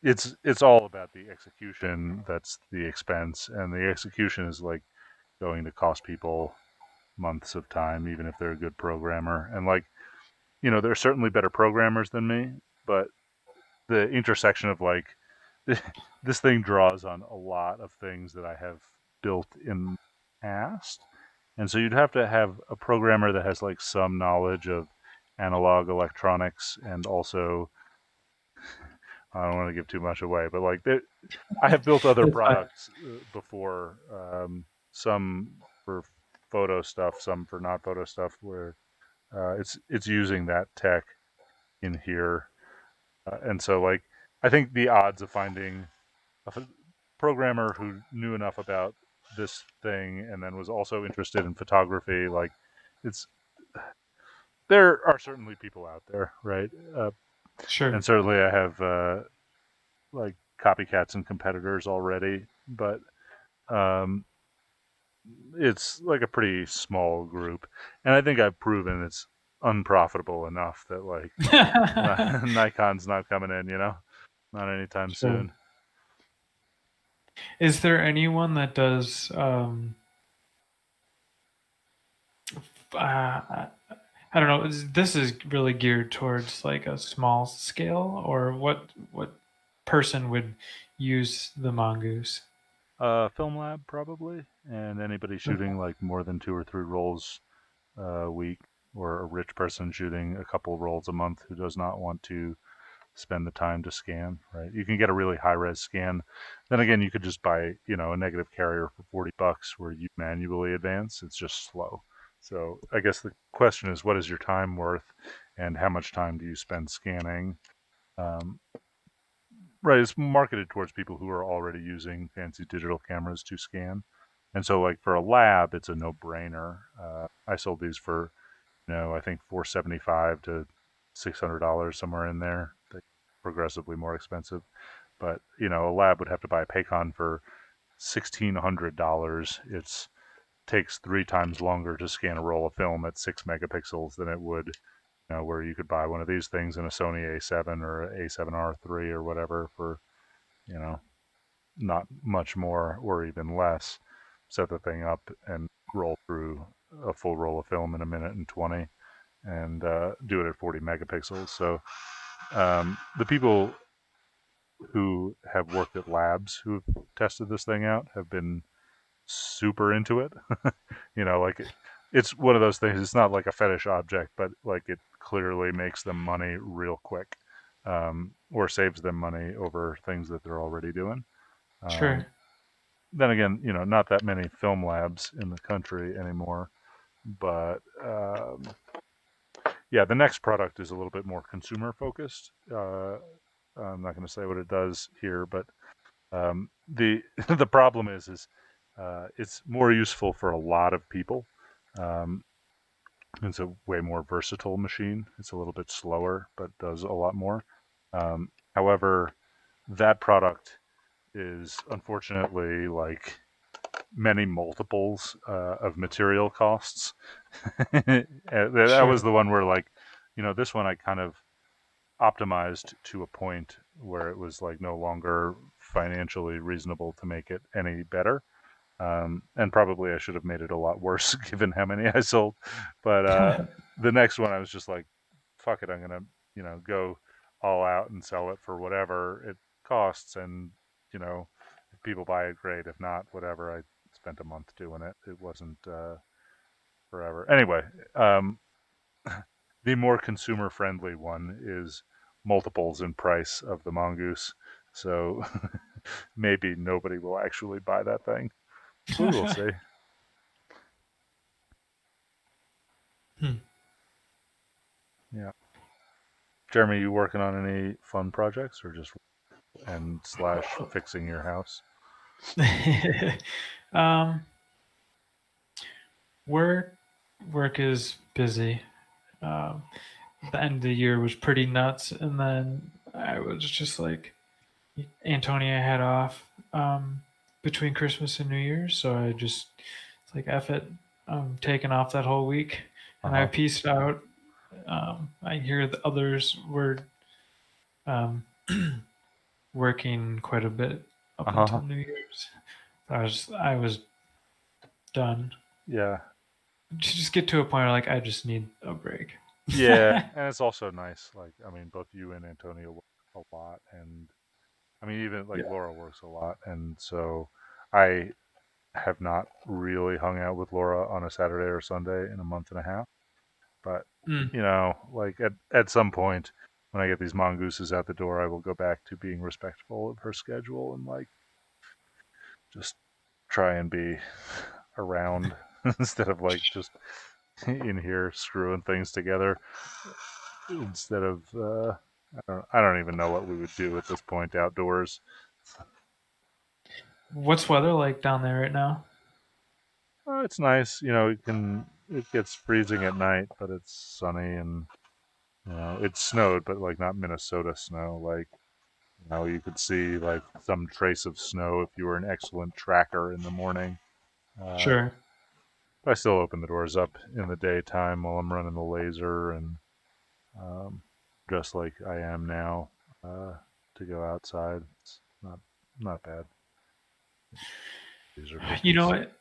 it's all about the execution. That's the expense, and the execution is like going to cost people months of time, even if they're a good programmer. And like, there are certainly better programmers than me, but the intersection of like this thing draws on a lot of things that I have built in the past. And so you'd have to have a programmer that has like some knowledge of analog electronics, and also I don't want to give too much away, but like I have built other It's fine. products before, some for photo stuff, some for not photo stuff, where it's using that tech in here, and so like I think the odds of finding a programmer who knew enough about this thing and then was also interested in photography, like it's there are certainly people out there, right? Sure. And certainly I have like copycats and competitors already, but um, it's like a pretty small group, and I think I've proven it's unprofitable enough that like Nikon's not coming in, not anytime Sure. soon. Is there anyone that does, I don't know, this is really geared towards like a small scale, or what person would use the mongoose? Film lab probably, and anybody shooting like more than 2 or 3 rolls a week, or a rich person shooting a couple rolls a month who does not want to spend the time to scan. Right, you can get a really high res scan. Then again, you could just buy a negative carrier for $40 where you manually advance. It's just slow. So I guess the question is, what is your time worth, and how much time do you spend scanning? Um, Right, it's marketed towards people who are already using fancy digital cameras to scan, and so like for a lab, it's a no-brainer. I sold these for, I think $475 to $600, somewhere in there. They progressively more expensive, but a lab would have to buy a Paycon for $1,600. It takes 3 times longer to scan a roll of film at 6 megapixels than it would, where you could buy one of these things in a Sony A7 or A7R3 or whatever for, you know, not much more or even less. Set the thing up and roll through a full roll of film in a minute and 20, and do it at 40 megapixels. So the people who have worked at labs who have tested this thing out have been super into it. Like it's one of those things. It's not like a fetish object, but like it clearly makes them money real quick, or saves them money over things that they're already doing. Um, Sure. then again, not that many film labs in the country anymore. But yeah, the next product is a little bit more consumer focused. I'm not going to say what it does here, but the the problem is it's more useful for a lot of people. Um, it's a way more versatile machine. It's a little bit slower, but does a lot more. However, that product is unfortunately like many multiples of material costs. That was Sure. the one where like, this one I kind of optimized to a point where it was like no longer financially reasonable to make it any better. And probably I should have made it a lot worse given how many I sold. But the next one I was just like, fuck it, I'm gonna go all out and sell it for whatever it costs, and if people buy it, great. If not, whatever. I spent a month doing it. It wasn't forever. Anyway, um, the more consumer friendly one is multiples in price of the mongoose. So maybe nobody will actually buy that thing. We will see. Hmm. Yeah. Jeremy, you working on any fun projects or just and slash fixing your house? um, work work is busy. Um, the end of the year was pretty nuts, and then I was just like, Antonia had off between Christmas and New Year's, so I just it's like F it, I'm taking off that whole week, Uh and I huh. pieced out. I hear the others were um, working quite a bit Uh up huh. until New Year's. I was done. Yeah. Just get to a point where like I just need a break. Yeah. And it's also nice. Like, I mean, both you and Antonio work a lot. And I mean, even like Yeah. Laura works a lot. And so I have not really hung out with Laura on a Saturday or Sunday in a month and a half. But, Mm. like at some point when I get these mongooses out the door, I will go back to being respectful of her schedule and like just try and be around instead of like just in here screwing things together instead of I don't even know what we would do at this point outdoors. What's weather like down there right now? It's nice, it gets freezing at night, but it's sunny, and it snowed, but like not Minnesota snow. Like you could see like some trace of snow if you were an excellent tracker in the morning. Uh, Sure. I still open the doors up in the daytime while I'm running the laser and um, just like I am now uh, to go outside. It's not bad. These are You know cookies. what?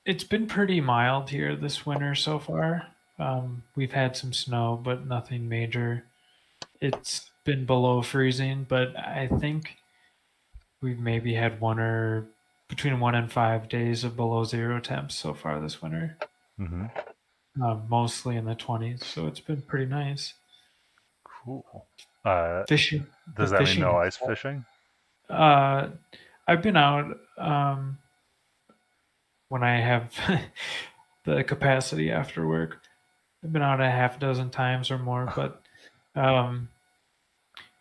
It's been pretty mild here this winter so far. We've had some snow, but nothing major. It's been below freezing, but I think we've maybe had one or between 1 and 5 days of below zero temps so far this winter. Hmm. Mostly in the 20s, so it's been pretty nice. Cool. Uh, Fishing, the does that mean fishing. no ice fishing? Uh, I've been out when I have the capacity after work. I've been out a half dozen times or more, but um,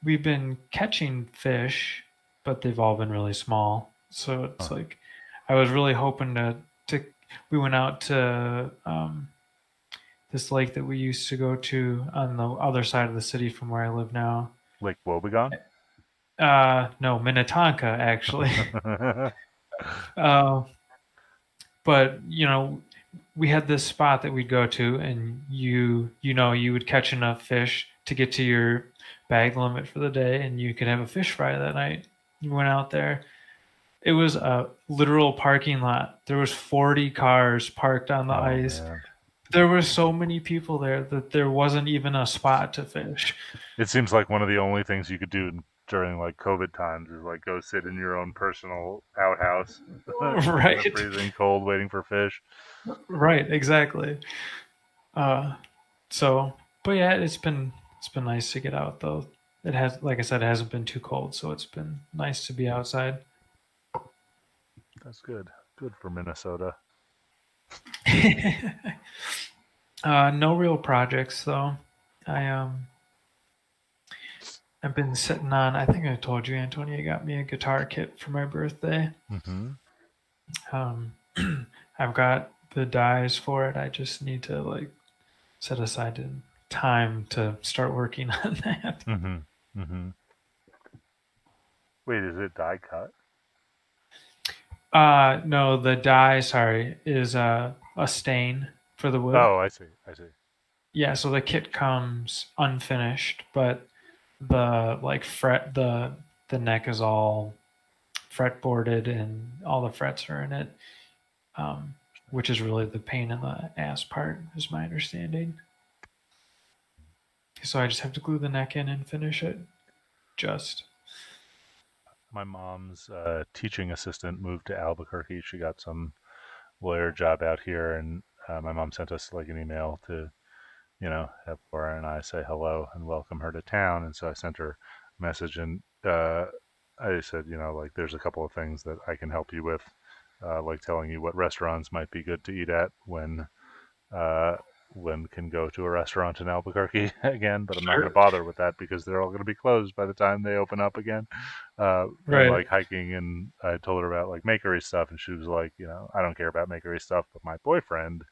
we've been catching fish, but they've all been really small. So it's Huh. like I was really hoping to we went out to this lake that we used to go to on the other side of the city from where I live now. Lake Wobegon? No, Minnetonka actually. uh, but we had this spot that we'd go to, and you would catch enough fish to get to your bag limit for the day, and you could have a fish fry that night. You went out there. It was a literal parking lot. There was 40 cars parked on the Oh ice. man. There were so many people there that there wasn't even a spot to fish. It seems like one of the only things you could do during like COVID times is like go sit in your own personal outhouse in the Right. freezing cold waiting for fish. Right, exactly. Uh, so, but yeah, it's been nice to get out though. It has, like I said, it hasn't been too cold, so it's been nice to be outside. That's good. Good for Minnesota. No real projects though. I I've been sitting on. I think I told you, Antonia got me a guitar kit for my birthday. Mm-hmm. Um, I've got the dies for it. I just need to like set aside time to start working on that. Mm-hmm. Mm-hmm. Wait, is it die cut? No, the dye, sorry, is a stain for the wood. Oh, I see. I see. Yeah, so the kit comes unfinished, but the like fret the neck is all fretboarded and all the frets are in it, um, which is really the pain in the ass part, is my understanding. So I just have to glue the neck in and finish it. Just My mom's teaching assistant moved to Albuquerque. She got some lawyer job out here, and my mom sent us like an email to, have Laura and I say hello and welcome her to town. And so I sent her a message, and I said, like there's a couple of things that I can help you with, like telling you what restaurants might be good to eat at uh, when can go to a restaurant in Albuquerque again, but I'm not going to sure, bother with that because they're all going to be closed by the time they open up again. And right. like hiking, and I told her about like makery stuff, and she was like, I don't care about makery stuff, but my boyfriend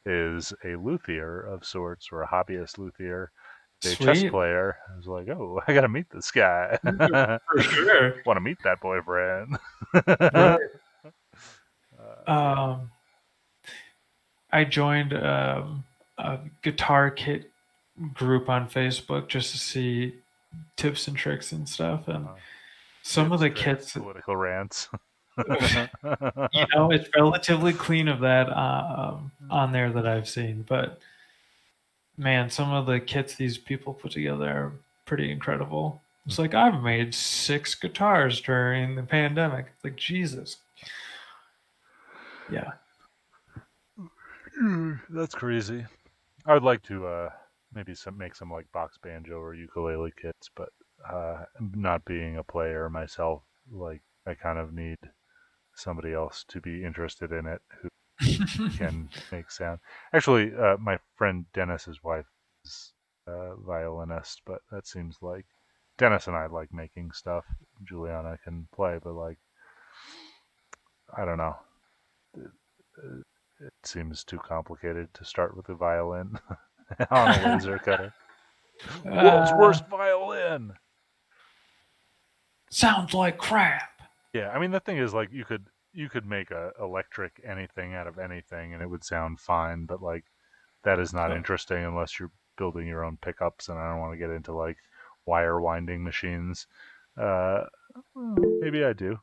is a luthier of sorts, or a hobbyist luthier, a chess Sweet. player. I was like, oh, I got to meet this guy. For sure. Want to meet that boyfriend? Right. Yeah. Um, I joined a guitar kit group on Facebook just to see tips and tricks and stuff. And Uh, some of Tips, the tricks, kits, political rants. it's relatively clean of that on there that I've seen. But man, some of the kits these people put together are pretty incredible. It's like I've made 6 guitars during the pandemic. Like Jesus, yeah. That's crazy. I would like to maybe make some like box banjo or ukulele kits, but not being a player myself, like I kind of need somebody else to be interested in it who can make sound. Actually, my friend Dennis's wife is a violinist, but that seems like Dennis and I like making stuff. Juliana can play, but like I don't know. It, it seems too complicated to start with a violin on a laser cutter. World's uh, worst violin. sounds like crap. Yeah, I mean the thing is like you could make a electric anything out of anything and it would sound fine, but like that is not interesting unless you're building your own pickups, and I don't want to get into like wire winding machines. Uh, Maybe I do,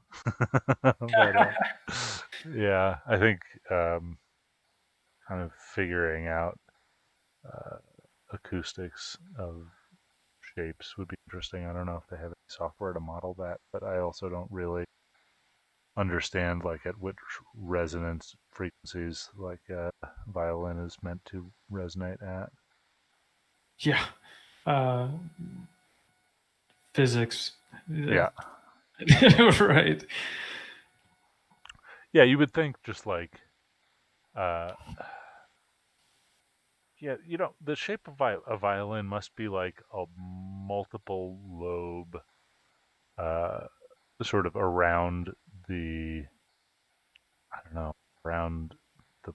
but yeah, I think kind of figuring out uh, acoustics of shapes would be interesting. I don't know if they have any software to model that, but I also don't really understand like at which resonance frequencies like a violin is meant to resonate at. Yeah. Uh, physics. Yeah. Yeah, exactly. Right. Yeah, you would think just like uh yeah, the shape of a violin must be like a multiple lobe uh sort of around the I don't know, around the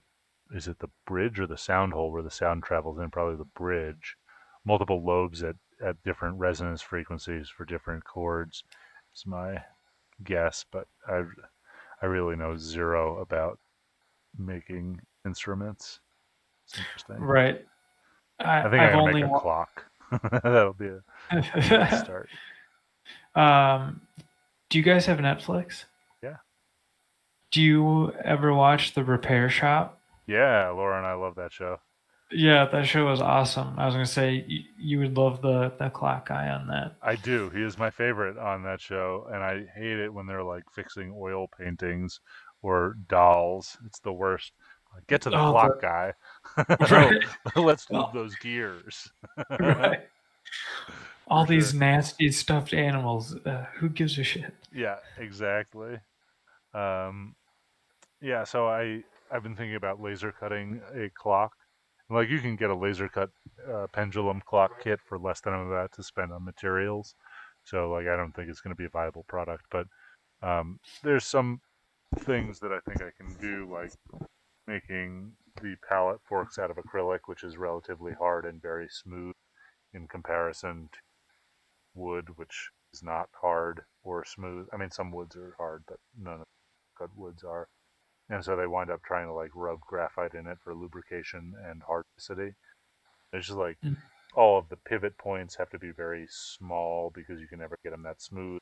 is it the bridge or the sound hole where the sound travels in? Probably the bridge. Multiple lobes at different resonance frequencies for different chords. Is my guess, but I really know zero about making instruments. It's interesting. Right. I think I'm I've gonna make only a clock. That'll be a good start. um, do you guys have Netflix? Yeah, Do you ever watch The Repair Shop? yeah. Laura and I love that show. Yeah, that show was awesome. I was gonna say you would love the clock guy on that. I do. He is my favorite on that show, and I hate it when they're like fixing oil paintings or dolls. It's the worst. Like, get to the Oh, clock, guy. right, Let's lube oh, those gears. right. For All these sure. nasty stuffed animals. Who gives a shit? Yeah, exactly. Um, yeah, so I've been thinking about laser cutting a clock. Like you can get a laser cut pendulum clock kit for less than I'm about to spend on materials. So like I don't think it's going to be a viable product, but there's some things that I think I can do, like making the palette forks out of acrylic, which is relatively hard and very smooth in comparison to wood, which is not hard or smooth. I mean, some woods are hard, but none of cut woods are. And so they wind up trying to like rub graphite in it for lubrication and hardicity. It's just like Mm. all of the pivot points have to be very small because you can never get them that smooth.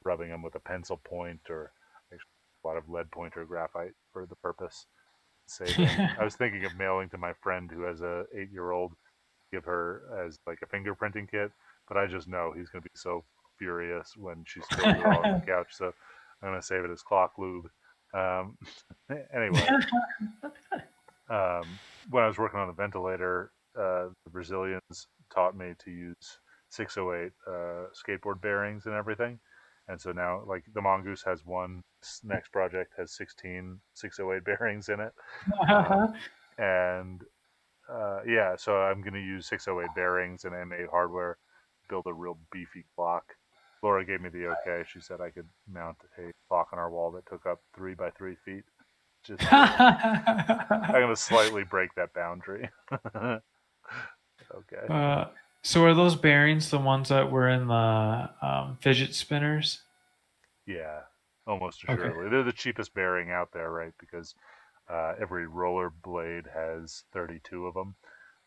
Rubbing them with a pencil point or actually a lot of lead pointer graphite for the purpose. Saving. I was thinking of mailing to my friend who has a 8-year-old, give her as like a fingerprinting kit, but I just know he's going to be so furious when she spills it all on the couch. So I'm going to save it as clock lube. Um, anyway, when I was working on the ventilator, the Brazilians taught me to use 608 skateboard bearings and everything. And so now, like the Mongoose has one, next project has 16 608 bearings in it. Um, and yeah, so I'm going to use 608 bearings and M8 hardware, build a real beefy clock. Laura gave me the okay. She said I could mount a clock on our wall that took up 3 by 3 feet. Just I'm going to slightly break that boundary. Okay. uh, so are those bearings the ones that were in the fidget spinners? Yeah, almost Okay. assuredly. They're the cheapest bearing out there, right? Because every roller blade has 32 of them,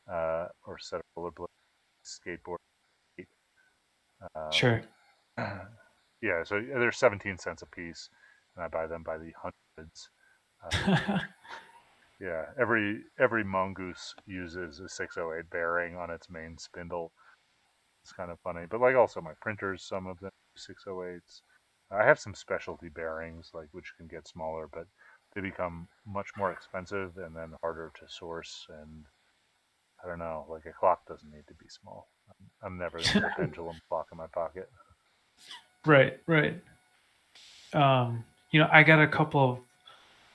or set of roller blades, skateboard. Um, Sure. yeah, so they're 17 cents a piece, and I buy them by the hundreds. Yeah, every mongoose uses a 608 bearing on its main spindle. It's kind of funny, but like also my printers, some of them 608s. I have some specialty bearings, like which can get smaller, but they become much more expensive and then harder to source. And I don't know, like a clock doesn't need to be small. I'm never going to put a pendulum clock in my pocket. Right, right. I got a couple of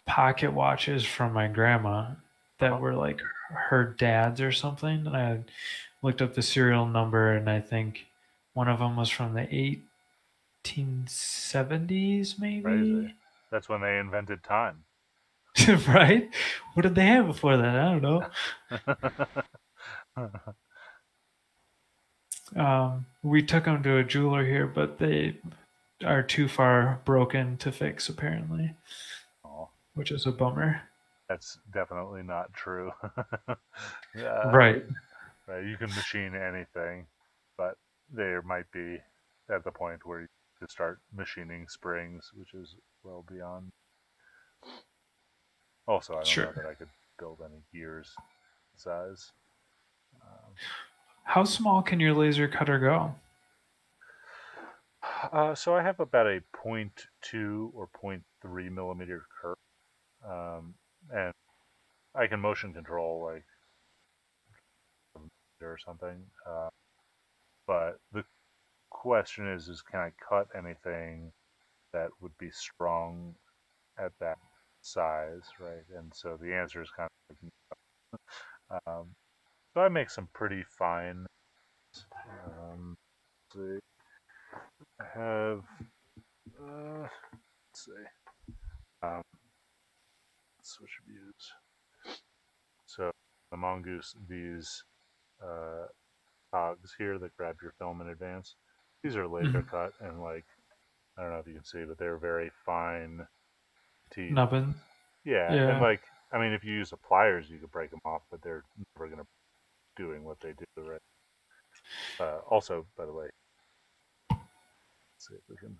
pocket watches from my grandma that Uh-huh. were like her dad's or something. And I looked up the serial number, and I think one of them was from the 1870s, Crazy. maybe. That's when they invented time. Right? What did they have before that? I don't know. We took them to a jeweler here, but they are too far broken to fix, apparently, Oh, which is a bummer. that's definitely not true. Right. Right, you can machine anything, but there might be at the point where you could start machining springs, which is well beyond. Also, I don't know Sure. that I could build any gears size. Um, How small can your laser cutter go? so I have about a point 0.2 or 0.3 millimeter curve, and I can motion control like or something. But the question is can I cut anything that would be strong at that size, right? And so the answer is kind of like, so I make some pretty fine. Let's see, I have let's see, um, switch views. So the Mongoose, these uh, cogs here that grab your film in advance, these are laser Mhm. cut and like I don't know if you can see, but they're very fine teeth. Nubbin. Yeah, and Yeah. like I mean, if you use the pliers, you could break them off, but they're never gonna doing what they do, right? Also, by the way, let's see if we can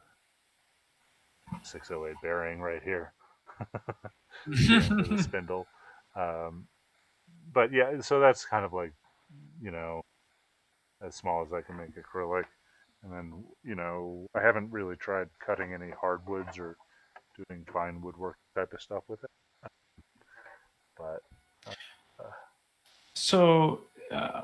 608 bearing right here, the end of the spindle. Um, but yeah, so that's kind of like you know as small as I can make acrylic, and then I haven't really tried cutting any hardwoods or doing fine woodwork type of stuff with it, but uh, So, uh,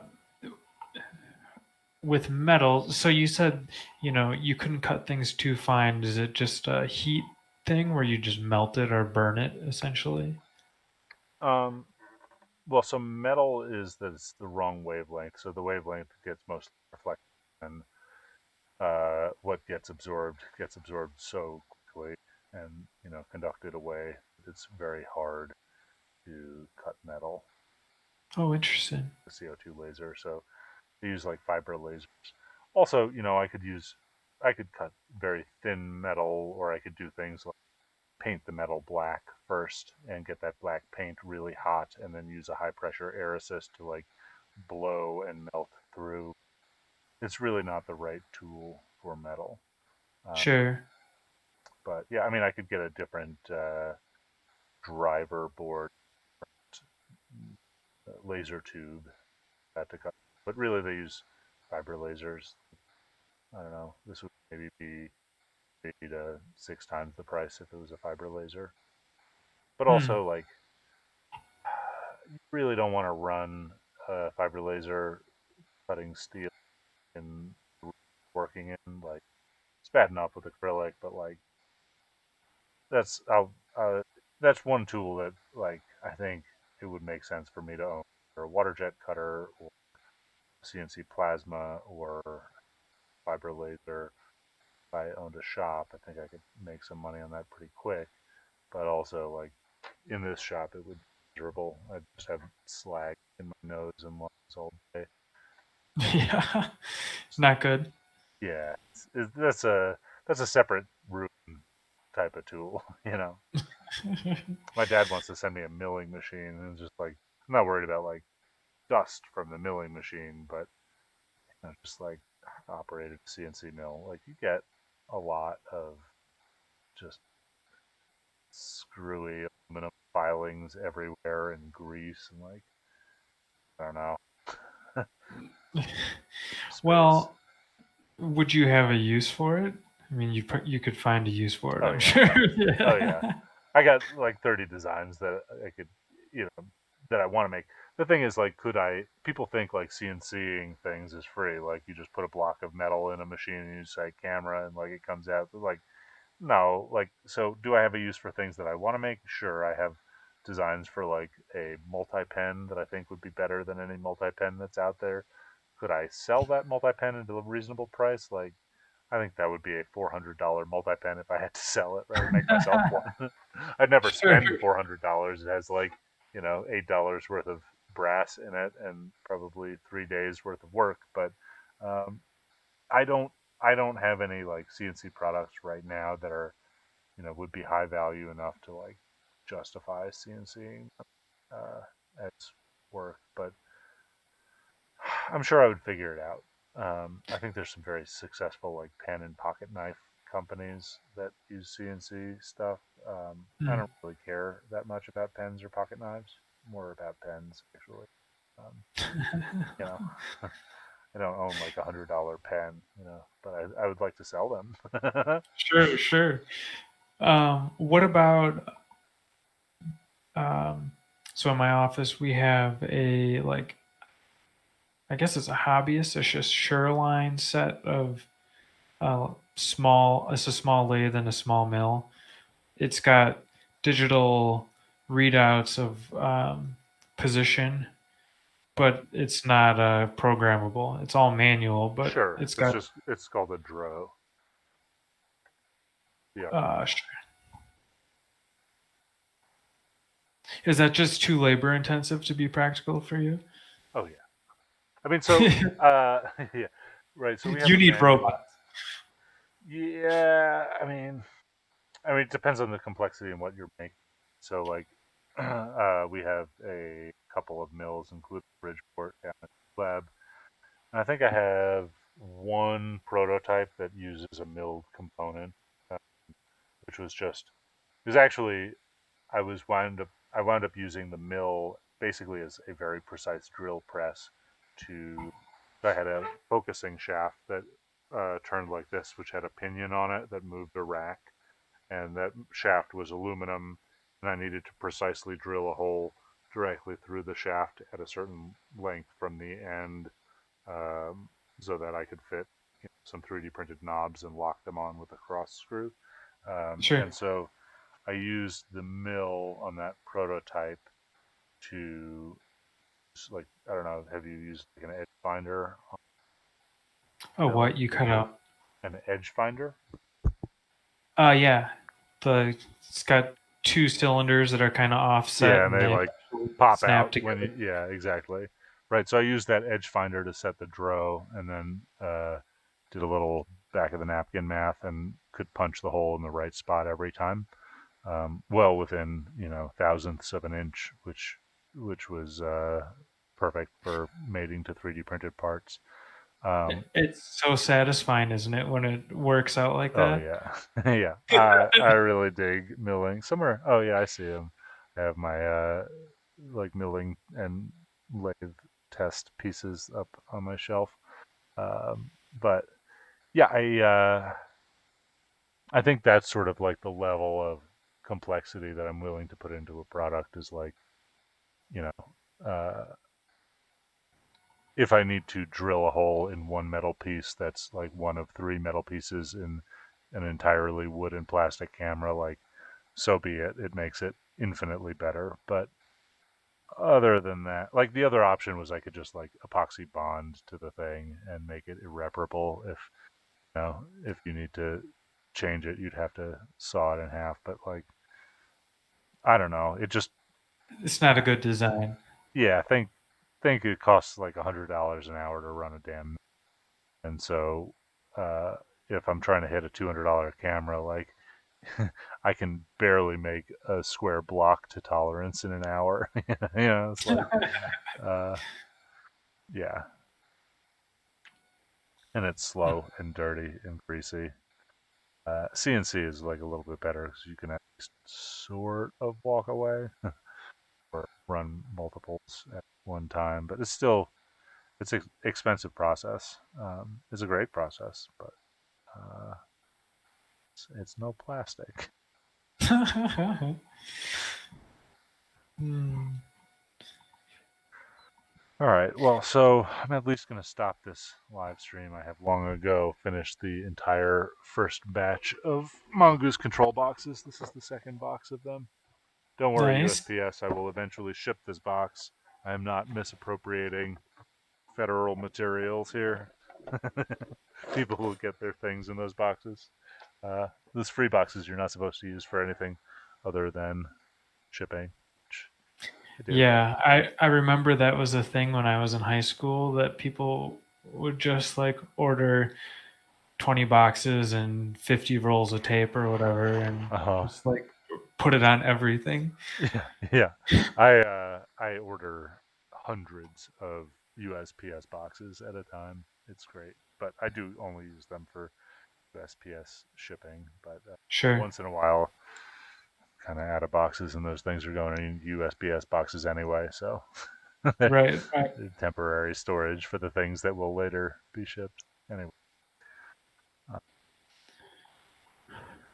with metal, so you said, you couldn't cut things too fine. Is it just a heat thing where you just melt it or burn it, essentially? um, well, so metal is that it's the wrong wavelength, so the wavelength gets mostly reflected, and what gets absorbed so quickly and conducted away. It's very hard to cut metal Oh, interesting. with a CO2 laser. So they use like fiber lasers. Also, I could cut very thin metal, or I could do things like paint the metal black first and get that black paint really hot, and then use a high pressure air assist to like blow and melt through. It's really not the right tool for metal. Um, Sure. but yeah, I mean, I could get a different driver board, laser tube that to cut. But really, they use fiber lasers. I don't know. This would maybe be 3 to 6 times the price if it was a fiber laser. But Hmm. also, like, you really don't want to run a fiber laser cutting steel and working in. Like, it's bad enough with acrylic, but like, that's I'll, that's one tool that like I think it would make sense for me to own, or a water jet cutter, or CNC plasma, or fiber laser. If I owned a shop, I think I could make some money on that pretty quick. But also, like in this shop, it would be miserable. I'd just have slag in my nose and lungs all day. Yeah. Not good. Yeah, that's a separate room type of tool. My dad wants to send me a milling machine, and it's just like I'm not worried about like dust from the milling machine, but just like operated CNC mill, like you get a lot of just screwy aluminum filings everywhere and grease and like I don't know space. Well, would you have a use for it? I mean, you could find a use for it, Oh I'm yeah, sure. oh yeah. Yeah. I got like 30 designs that I could, you know, that I want to make. The thing is, like, could I? People think like CNCing things is free. Like, you just put a block of metal in a machine and you say camera and like it comes out. But, like, no, like, so do I have a use for things that I want to make? Sure, I have designs for like a multi pen that I think would be better than any multi pen that's out there. Could I sell that multi pen at a reasonable price? Like, I think that would be a $400 multi pen if I had to sell it, right? Make myself one. I'd never Sure. spend $400. It has like, $8 worth of brass in it and probably 3 days worth of work. But um, I don't, I don't have any like CNC products right now that are, would be high value enough to like justify CNCing as work. But I'm sure I would figure it out. I think there's some very successful like pen and pocket knife companies that use CNC stuff. I Hmm. don't really care that much about pens or pocket knives. More about pens actually. Um, you know, I don't own like $100 pen, but I would like to sell them. Sure, sure. What about um, so in my office we have a like I guess it's a hobbyist, it's just Sureline set of small. It's a small lathe and a small mill. It's got digital readouts of position, but it's not programmable. It's all manual, but Sure, it's got. it's called a Dro. Yeah. Sh- is that just too labor intensive to be practical for you? Oh yeah. I mean, so yeah, right. So we have You a need manual. robots. Yeah, I mean, it depends on the complexity and what you're making. So, like, we have a couple of mills, including Bridgeport down at the lab, and I think I have one prototype that uses a milled component, uh, which was actually I wound up using the mill basically as a very precise drill press to. I had a focusing shaft that turned like this, which had a pinion on it that moved a rack, and that shaft was aluminum, and I needed to precisely drill a hole directly through the shaft at a certain length from the end, so that I could fit some 3D printed knobs and lock them on with a cross screw. Sure. And so I used the mill on that prototype to, like, I don't know, have you used like an edge finder on Oh, milling? what you cut out? An edge finder? Yeah. It's got two cylinders that are kind of offset, Yeah, and and they they like pop snap out when together. yeah, exactly. Right. So I used that edge finder to set the dro, and then did a little back of the napkin math and could punch the hole in the right spot every time. well within thousandths of an inch, which was perfect for mating to 3D printed parts. It's so satisfying, isn't it, when it works out like Oh that? yeah, yeah. I really dig milling. Somewhere. Oh yeah, I see them. I have my like milling and lathe test pieces up on my shelf. But yeah, I think that's sort of like the level of complexity that I'm willing to put into a product is like, you know, if I need to drill a hole in one metal piece that's like one of three metal pieces in an entirely wood and plastic camera, like so be it. It makes it infinitely better. But other than that, like the other option was I could just like epoxy bond to the thing and make it irreparable. If you need to change it, you'd have to saw it in half. But like, I don't know. It just, It's not a good design. yeah, think it costs like $100 an hour to run a damn. And so, uh, if I'm trying to hit a $200 camera, like I can barely make a square block to tolerance in an hour. It's like, uh, yeah, and it's slow and dirty and greasy. CNC is like a little bit better because you can at least sort of walk away or run multiples at one time, but it's an expensive process. It's a great process, but uh, it's no plastic. Hmm. All right. Well, so I'm at least going to stop this live stream. I have long ago finished the entire first batch of Mongoose control boxes. This is the second box of them. Don't worry, Nice. USPS. I will eventually ship this box. I am not misappropriating federal materials here. People will get their things in those boxes. Those free boxes you're not supposed to use for anything other than shipping, which I do. Yeah, I remember that was a thing when I was in high school that people would just like order 20 boxes and 50 rolls of tape or whatever and Uh-huh. just like put it on everything. Yeah, yeah. I order hundreds of USPS boxes at a time. It's great, but I do only use them for USPS shipping. But Sure. once in a while, kind of out of boxes, and those things are going in USPS boxes anyway. So Right, right. temporary storage for the things that will later be shipped. Anyway,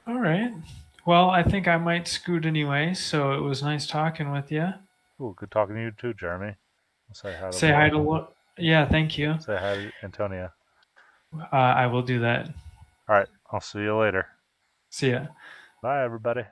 All right. Well, I think I might scoot anyway, so it was nice talking with you. cool. Good talking to you too, Jeremy. I'll say hi to Say hi Laura. to Yeah, thank you. Say hi to Antonia. I will do that. All right. I'll see you later. See ya. Bye, everybody.